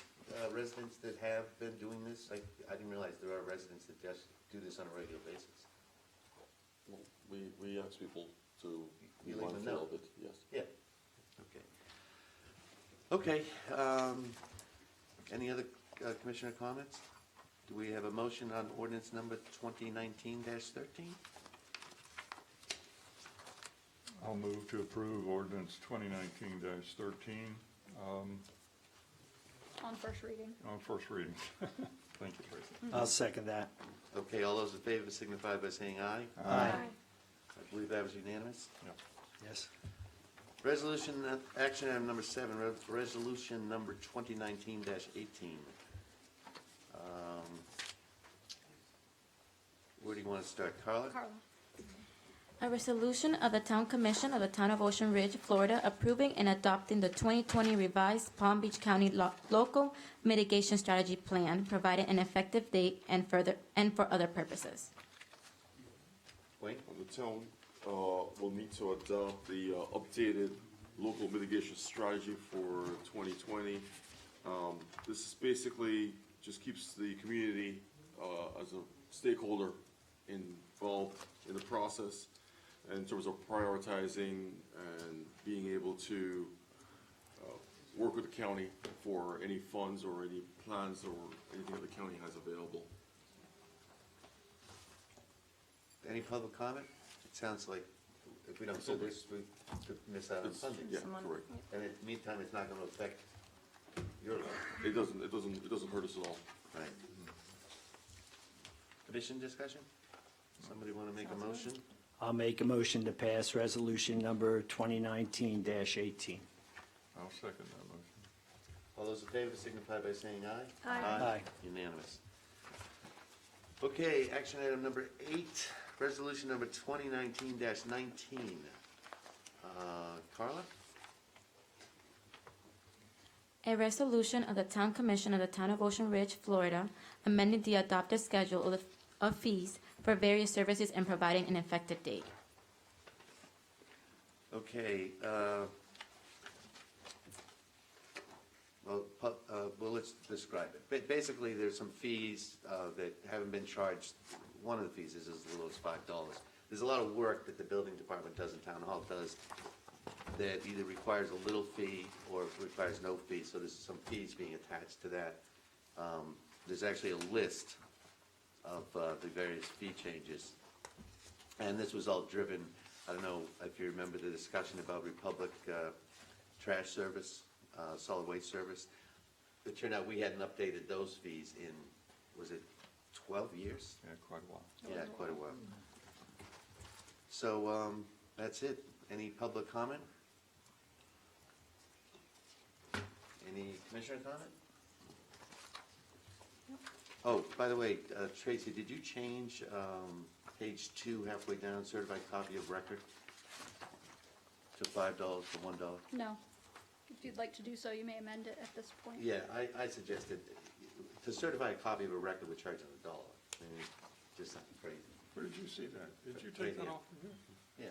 residents that have been doing this? I didn't realize there are residents that just do this on a regular basis. Well, we ask people to be You let them mindful know. of it, yes. Yeah. Okay. Okay, any other commissioner comments? Do we have a motion on ordinance number 2019-13? I'll move to approve ordinance 2019-13 On first reading. on first reading. Thank you, Tracy. I'll second that. Okay, all those in favor signify by saying aye. Aye. I believe that was unanimous. Yes. Resolution, action item number 7, resolution number 2019-18. Where do you want to start, Carla? Carla. A resolution of the Town Commission of the Town of Ocean Ridge, Florida, approving and adopting the 2020 revised Palm Beach County Local Mitigation Strategy Plan, providing an effective date and for other purposes. Wayne? The town will need to adopt the updated local mitigation strategy for 2020. This is basically just keeps the community as a stakeholder involved in the process in terms of prioritizing and being able to work with the county for any funds or any plans or anything that the county has available. Any public comment? It sounds like if we don't do this, we could miss out on funding. Yeah, correct. And in the meantime, it's not going to affect your life. It doesn't hurt us at all. Right. Commission discussion? Somebody want to make a motion? I'll make a motion to pass resolution number 2019-18. I'll second that motion. All those in favor signify by saying aye. Aye. Aye. Unanimous. Okay, action item number 8, resolution number 2019-19. Carla? A resolution of the Town Commission of the Town of Ocean Ridge, Florida, amending the adopted schedule of fees for various services and providing an effective date. Okay, well, let's describe it. Basically, there's some fees that haven't been charged. One of the fees is as little as $5. There's a lot of work that the building department does and town hall does that either requires a little fee or requires no fee, so there's some fees being attached to that. There's actually a list of the various fee changes. And this was all driven, I don't know if you remember the discussion about Republic Trash Service, Solid Waste Service. It turned out we hadn't updated those fees in, was it 12 years? Yeah, quite a while. Yeah, quite a while. So, that's it. Any public comment? Any commissioner comment? Oh, by the way, Tracy, did you change, page 2 halfway down, certified copy of record to $5 to $1? No. If you'd like to do so, you may amend it at this point. Yeah, I suggested, to certify a copy of a record, we're charging $1. I mean, just something crazy. Where did you see that? Did you take that off of here? Yeah.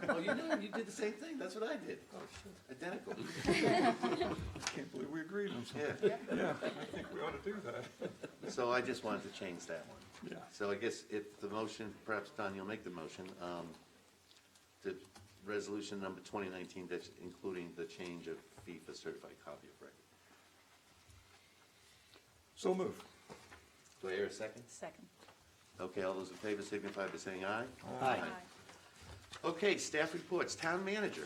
Oh, you did the same thing, that's what I did. Identical. I can't believe we agreed on something. Yeah. Yeah, I think we ought to do that. So I just wanted to change that one. Yeah. So I guess if the motion, perhaps Don, you'll make the motion, to resolution number 2019, that's including the change of fee for certified copy of record. So moved. Do I hear a second? Second. Okay, all those in favor signify by saying aye. Aye. Okay, staff reports, town manager.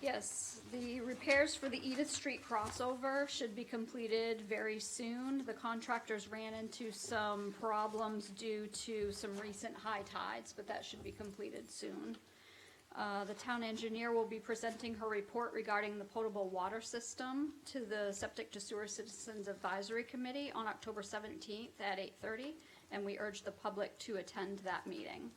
Yes, the repairs for the Edith Street crossover should be completed very soon. The contractors ran into some problems due to some recent high tides, but that should be completed soon. The town engineer will be presenting her report regarding the potable water system to the Septic to Sewer Citizens Advisory Committee on October 17th at 8:30, and we urge the public to attend that meeting.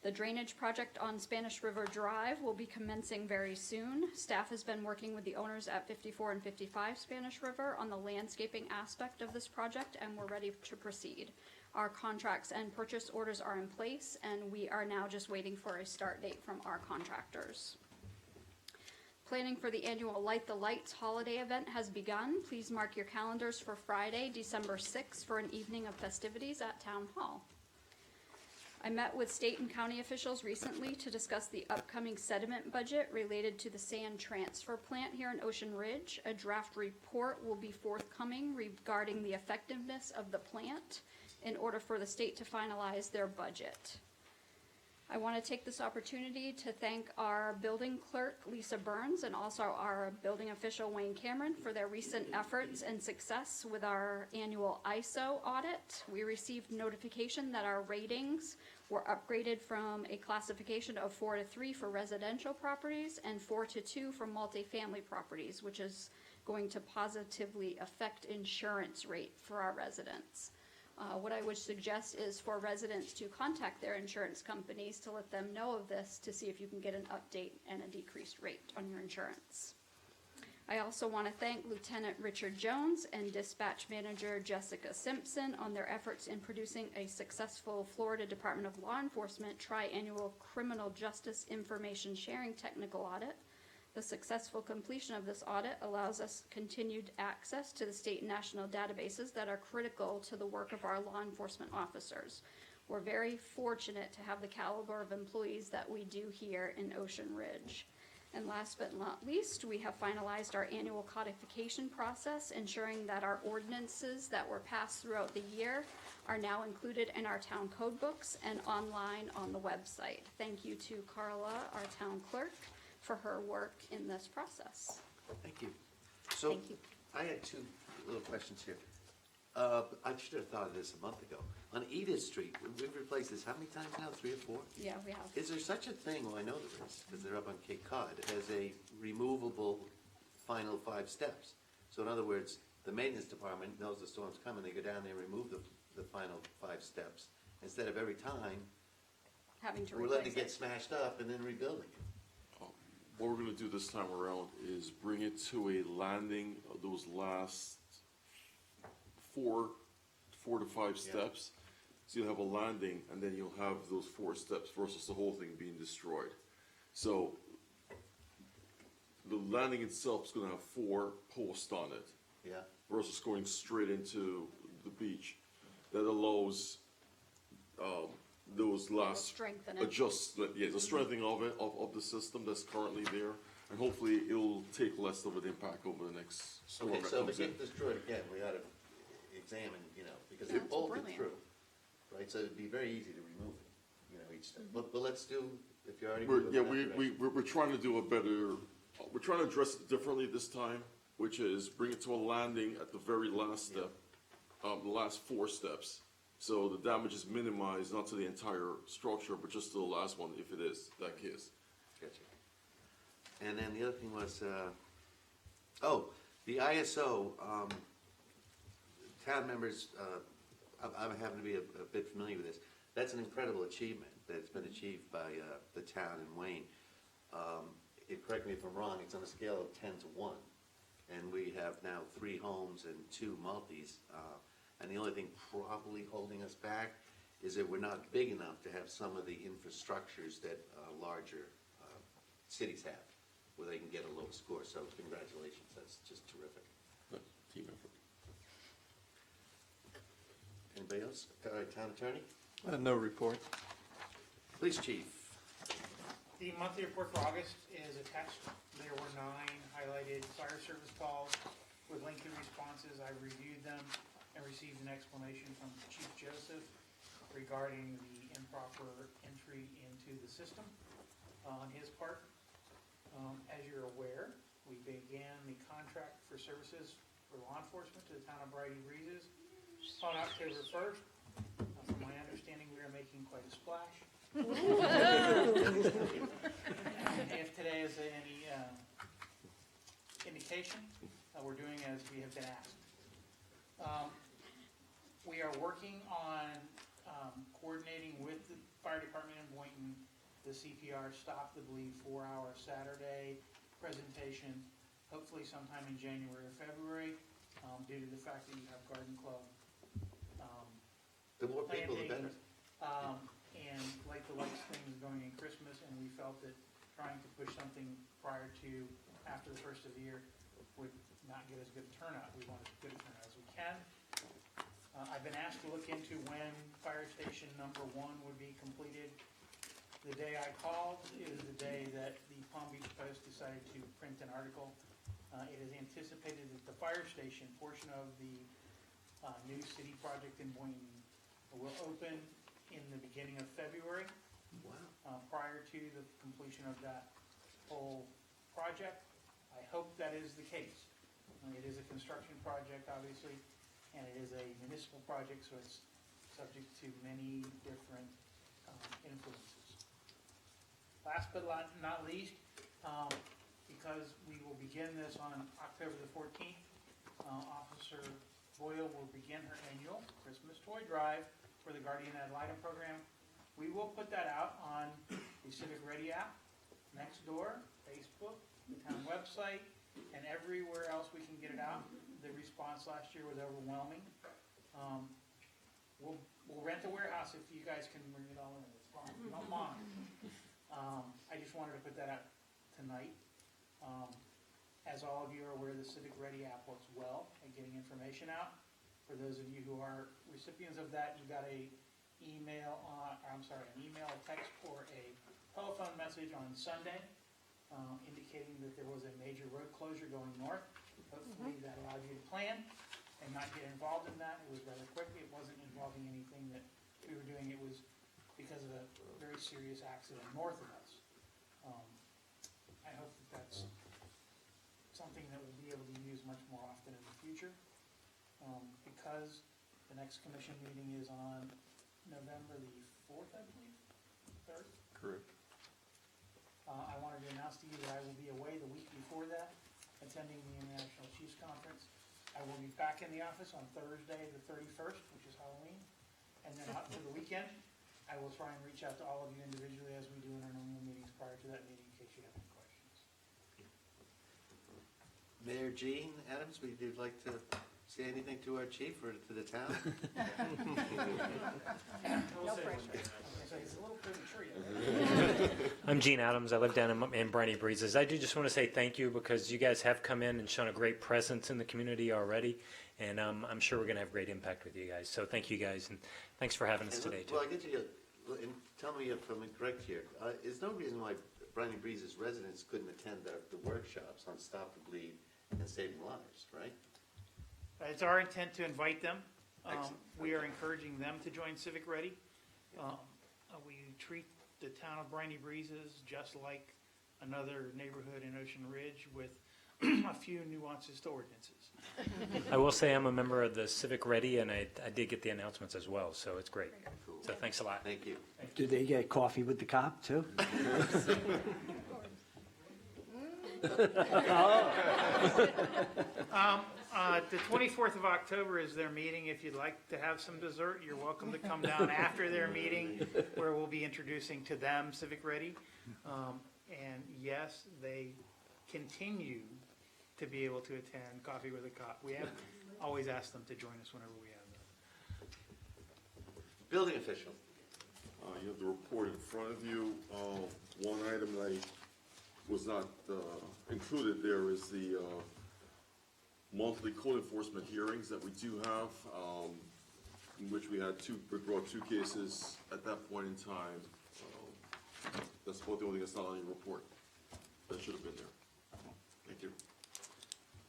The drainage project on Spanish River Drive will be commencing very soon. Staff has been working with the owners at 54 and 55 Spanish River on the landscaping aspect of this project, and we're ready to proceed. Our contracts and purchase orders are in place, and we are now just waiting for a start date from our contractors. Planning for the annual Light the Lights holiday event has begun. Please mark your calendars for Friday, December 6th for an evening of festivities at Town Hall. I met with state and county officials recently to discuss the upcoming sediment budget related to the sand transfer plant here in Ocean Ridge. A draft report will be forthcoming regarding the effectiveness of the plant in order for the state to finalize their budget. I want to take this opportunity to thank our building clerk, Lisa Burns, and also our building official, Wayne Cameron, for their recent efforts and success with our annual ISO audit. We received notification that our ratings were upgraded from a classification of 4 to 3 for residential properties and 4 to 2 for multifamily properties, which is going to positively affect insurance rate for our residents. What I would suggest is for residents to contact their insurance companies to let them know of this, to see if you can get an update and a decreased rate on your insurance. I also want to thank Lieutenant Richard Jones and Dispatch Manager Jessica Simpson on their efforts in producing a successful Florida Department of Law Enforcement tri-annual Criminal Justice Information Sharing Technical Audit. The successful completion of this audit allows us continued access to the state and national databases that are critical to the work of our law enforcement officers. We're very fortunate to have the caliber of employees that we do here in Ocean Ridge. And last but not least, we have finalized our annual codification process, ensuring that our ordinances that were passed throughout the year are now included in our town code books and online on the website. Thank you to Carla, our town clerk, for her work in this process. Thank you. So, Thank you. I had 2 little questions here. I should have thought of this a month ago. On Edith Street, we've replaced this how many times now, 3 or 4? Yeah, we have. Is there such a thing, well, I know there is, because they're up on Cape Cod, as a removable final 5 steps? So in other words, the maintenance department knows the storm's coming, they go down there and remove the final 5 steps, instead of every time, Having to we're replace letting it get it. smashed up and then rebuilding it. What we're gonna do this time around is bring it to a landing of those last 4 to 5 steps. So you'll have a landing, and then you'll have those 4 steps versus the whole thing being destroyed. So the landing itself is gonna have 4 posts on it. Yeah. Versus going straight into the beach. That allows, those last Strengthen it. adjustment, the strengthening of it, of the system that's currently there, and hopefully it'll take less of an impact over the next storm Okay, that so if comes it in. gets destroyed again, we ought to examine, because Yeah, it it's bolted brilliant. through, right? So it'd be very easy to remove it, each step. But let's do, if you're already. We're, moving yeah, in that direction. we're trying to do a better, we're trying to address it differently this time, which is bring it to a landing at the very last step, the last 4 steps, So the damage is minimized, not to the entire structure, but just to the last one, if it is, that case. Gotcha. And then the other thing was, the ISO, town members, I happen to be a bit familiar with this. That's an incredible achievement that's been achieved by the town in Wayne. Correct me if I'm wrong, it's on a scale of 10 to 1. And we have now 3 homes and 2 multis. And the only thing probably holding us back is that we're not big enough to have some of the infrastructures that larger cities have, where they can get a low score. So congratulations, that's just terrific. Team effort. Anybody else? Town attorney? No report. Police chief? The monthly report for August is attached. There were 9 highlighted fire service calls with lengthy responses. I reviewed them and received an explanation from Chief Joseph regarding the improper entry into the system on his part. As you're aware, we began the contract for services for law enforcement to the town of Brighty Breezes on October 1st. From my understanding, we are making quite a splash. If today is any indication, we're doing as we have been asked. We are working on coordinating with the fire department in Boynton, the CPR Stop the Bleed 4-hour Saturday presentation, hopefully sometime in January or February, due to the fact that you have Garden Club. The more people, the better. And Light the Lights thing is going in Christmas, and we felt that trying to push something prior to, after the first of the year would not get as good a turnout. We want as good a turnout as we can. I've been asked to look into when fire station number 1 would be completed. The day I called is the day that the Palm Beach Post decided to print an article. It is anticipated that the fire station portion of the new city project in Boynton will open in the beginning of February. Wow. Prior to the completion of that whole project. I hope that is the case. It is a construction project, obviously, and it is a municipal project, so it's subject to many different influences. Last but not least, because we will begin this on October the 14th, Officer Boyle will begin her annual Christmas toy drive for the Guardian Ad Litem program. We will put that out on the Civic Ready app, Nextdoor, Facebook, the town website, and everywhere else we can get it out. The response last year was overwhelming. We'll rent a warehouse if you guys can bring it all in. It's fine. We don't mind. I just wanted to put that out tonight. As all of you are aware, the Civic Ready app works well at getting information out. For those of you who are recipients of that, you got an email, a text, or a telephone message on Sunday indicating that there was a major road closure going north. Hopefully that allowed you to plan and not get involved in that. It was rather quick. It wasn't involving anything that we were doing. It was because of a very serious accident north of us. I hope that that's something that we'll be able to use much more often in the future. Because the next commission meeting is on November the 4th, I believe, 3rd? Correct. I wanted to announce to you that I will be away the week before that, attending the International Chiefs Conference. I will be back in the office on Thursday the 31st, which is Halloween, and then out for the weekend. I will try and reach out to all of you individually as we do in our normal meetings prior to that meeting in case you have any questions. Mayor Gene Adams, would you like to say anything to our chief or to the town? No pressure. It's a little premature. I'm Gene Adams. I live down in Brighty Breezes. I do just want to say thank you because you guys have come in and shown a great presence in the community already, and I'm sure we're going to have great impact with you guys. So thank you guys, and thanks for having us today too. Well, I get you, and tell me if I'm incorrect here. There's no reason why Brighty Breezes residents couldn't attend the workshops on Stop the Bleed and Saving Lives, right? It's our intent to invite them. Excellent. We are encouraging them to join Civic Ready. We treat the town of Brighty Breezes just like another neighborhood in Ocean Ridge with a few nuances to ordinances. I will say I'm a member of the Civic Ready, and I did get the announcements as well, so it's great. So thanks a lot. Thank you. Do they get coffee with the cop, too? The 24th of October is their meeting. If you'd like to have some dessert, you're welcome to come down after their meeting, where we'll be introducing to them Civic Ready. And yes, they continue to be able to attend Coffee with a Cop. We have always asked them to join us whenever we have them. Building official. You have the report in front of you. One item that was not included there is the monthly code enforcement hearings that we do have, in which we brought two cases at that point in time. That's about the only thing that's not on your report. That should have been there. Thank you.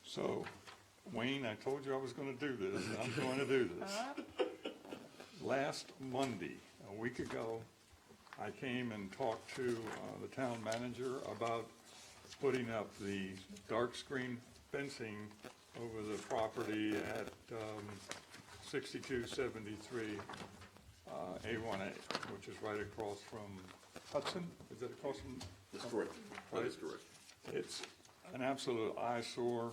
So, Wayne, I told you I was gonna do this, and I'm going to do this. Last Monday, a week ago, I came and talked to the town manager about putting up the dark screen fencing over the property at 6273 A1A, which is right across from Hudson. Is that across from? That's correct. That is correct. It's an absolute eyesore.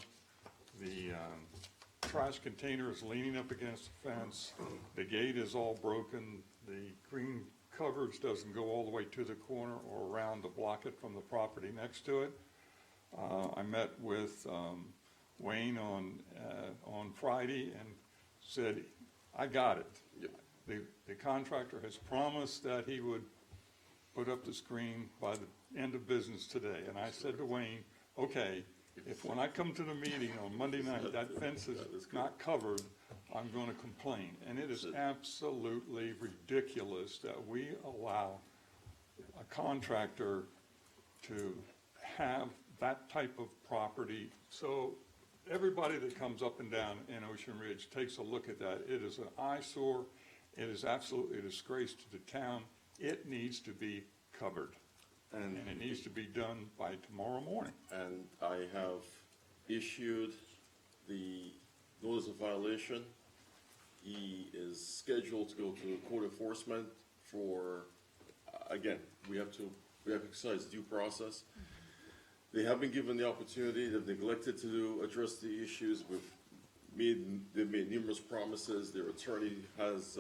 The trash container is leaning up against the fence. The gate is all broken. The green coverage doesn't go all the way to the corner or around to block it from the property next to it. I met with Wayne on Friday and said, I got it. Yep. The contractor has promised that he would put up the screen by the end of business today. And I said to Wayne, okay, if when I come to the meeting on Monday night, that fence is not covered, I'm going to complain. And it is absolutely ridiculous that we allow a contractor to have that type of property. So everybody that comes up and down in Ocean Ridge takes a look at that. It is an eyesore. It is absolutely a disgrace to the town. It needs to be covered. And it needs to be done by tomorrow morning. And I have issued the notice of violation. He is scheduled to go to court enforcement for, again, we have to exercise due process. They have been given the opportunity, they've neglected to address the issues. They've made numerous promises. Their attorney has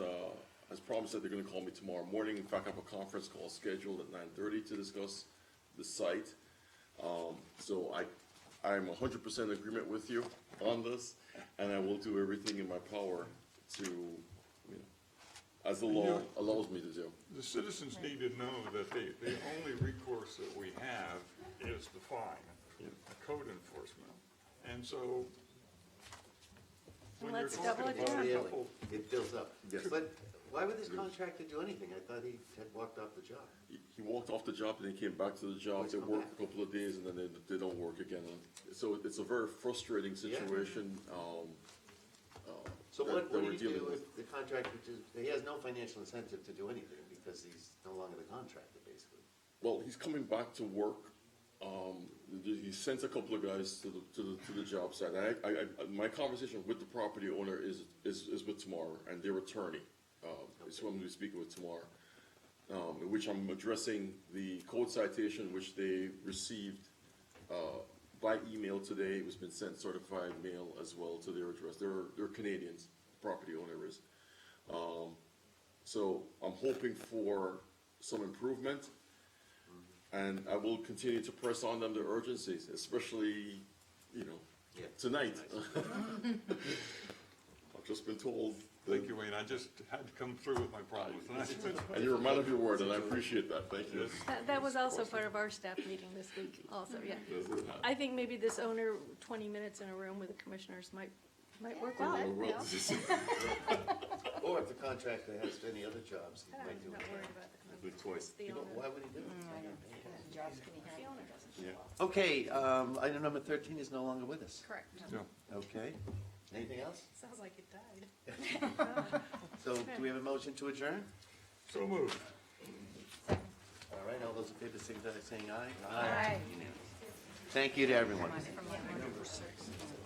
promised that they're gonna call me tomorrow morning. In fact, I have a conference call scheduled at 9:30 to discuss the site. So I'm 100% in agreement with you on this, and I will do everything in my power to, as the law allows me to do. The citizens need to know that the only recourse that we have is the fine, code enforcement. And so, when you're Let's talking double it about down. a couple, It builds up. Yes. But why would this contractor do anything? I thought he had walked off the job. He walked off the job and then came back to the job. He's They come worked back. a couple of days and then they don't work again. So it's a very frustrating situation. So what that do we're you dealing do with. if the contractor, he has no financial incentive to do anything because he's no longer the contractor, basically? Well, he's coming back to work. He sent a couple of guys to the job site. My conversation with the property owner is with Tamar and their attorney. Is who I'm going to be speaking with tomorrow. In which I'm addressing the code citation which they received by email today. It was been sent certified mail as well to their address. They're Canadians, the property owner is. So I'm hoping for some improvement, and I will continue to press on them the urgencies, especially, tonight. I've just been told. thank you, Wayne, I just had to come through with my promise. And you're a man of your word, and I appreciate that. Thank you. That was also part of our staff meeting this week also, yeah. I think maybe this owner, 20 minutes in a room with the commissioners might work well. Or if the contractor has any other jobs, he might do I'm it. not worried about the Good choice. the owner. Why would he do it? Jobs can he have? The owner doesn't show up. Okay, item number 13 is no longer with us. Correct. Okay. Anything else? Sounds like it died. So do we have a motion to adjourn? So moved. All right, all those in favor, signify by saying aye. Aye. Unanimous. Thank you to everyone.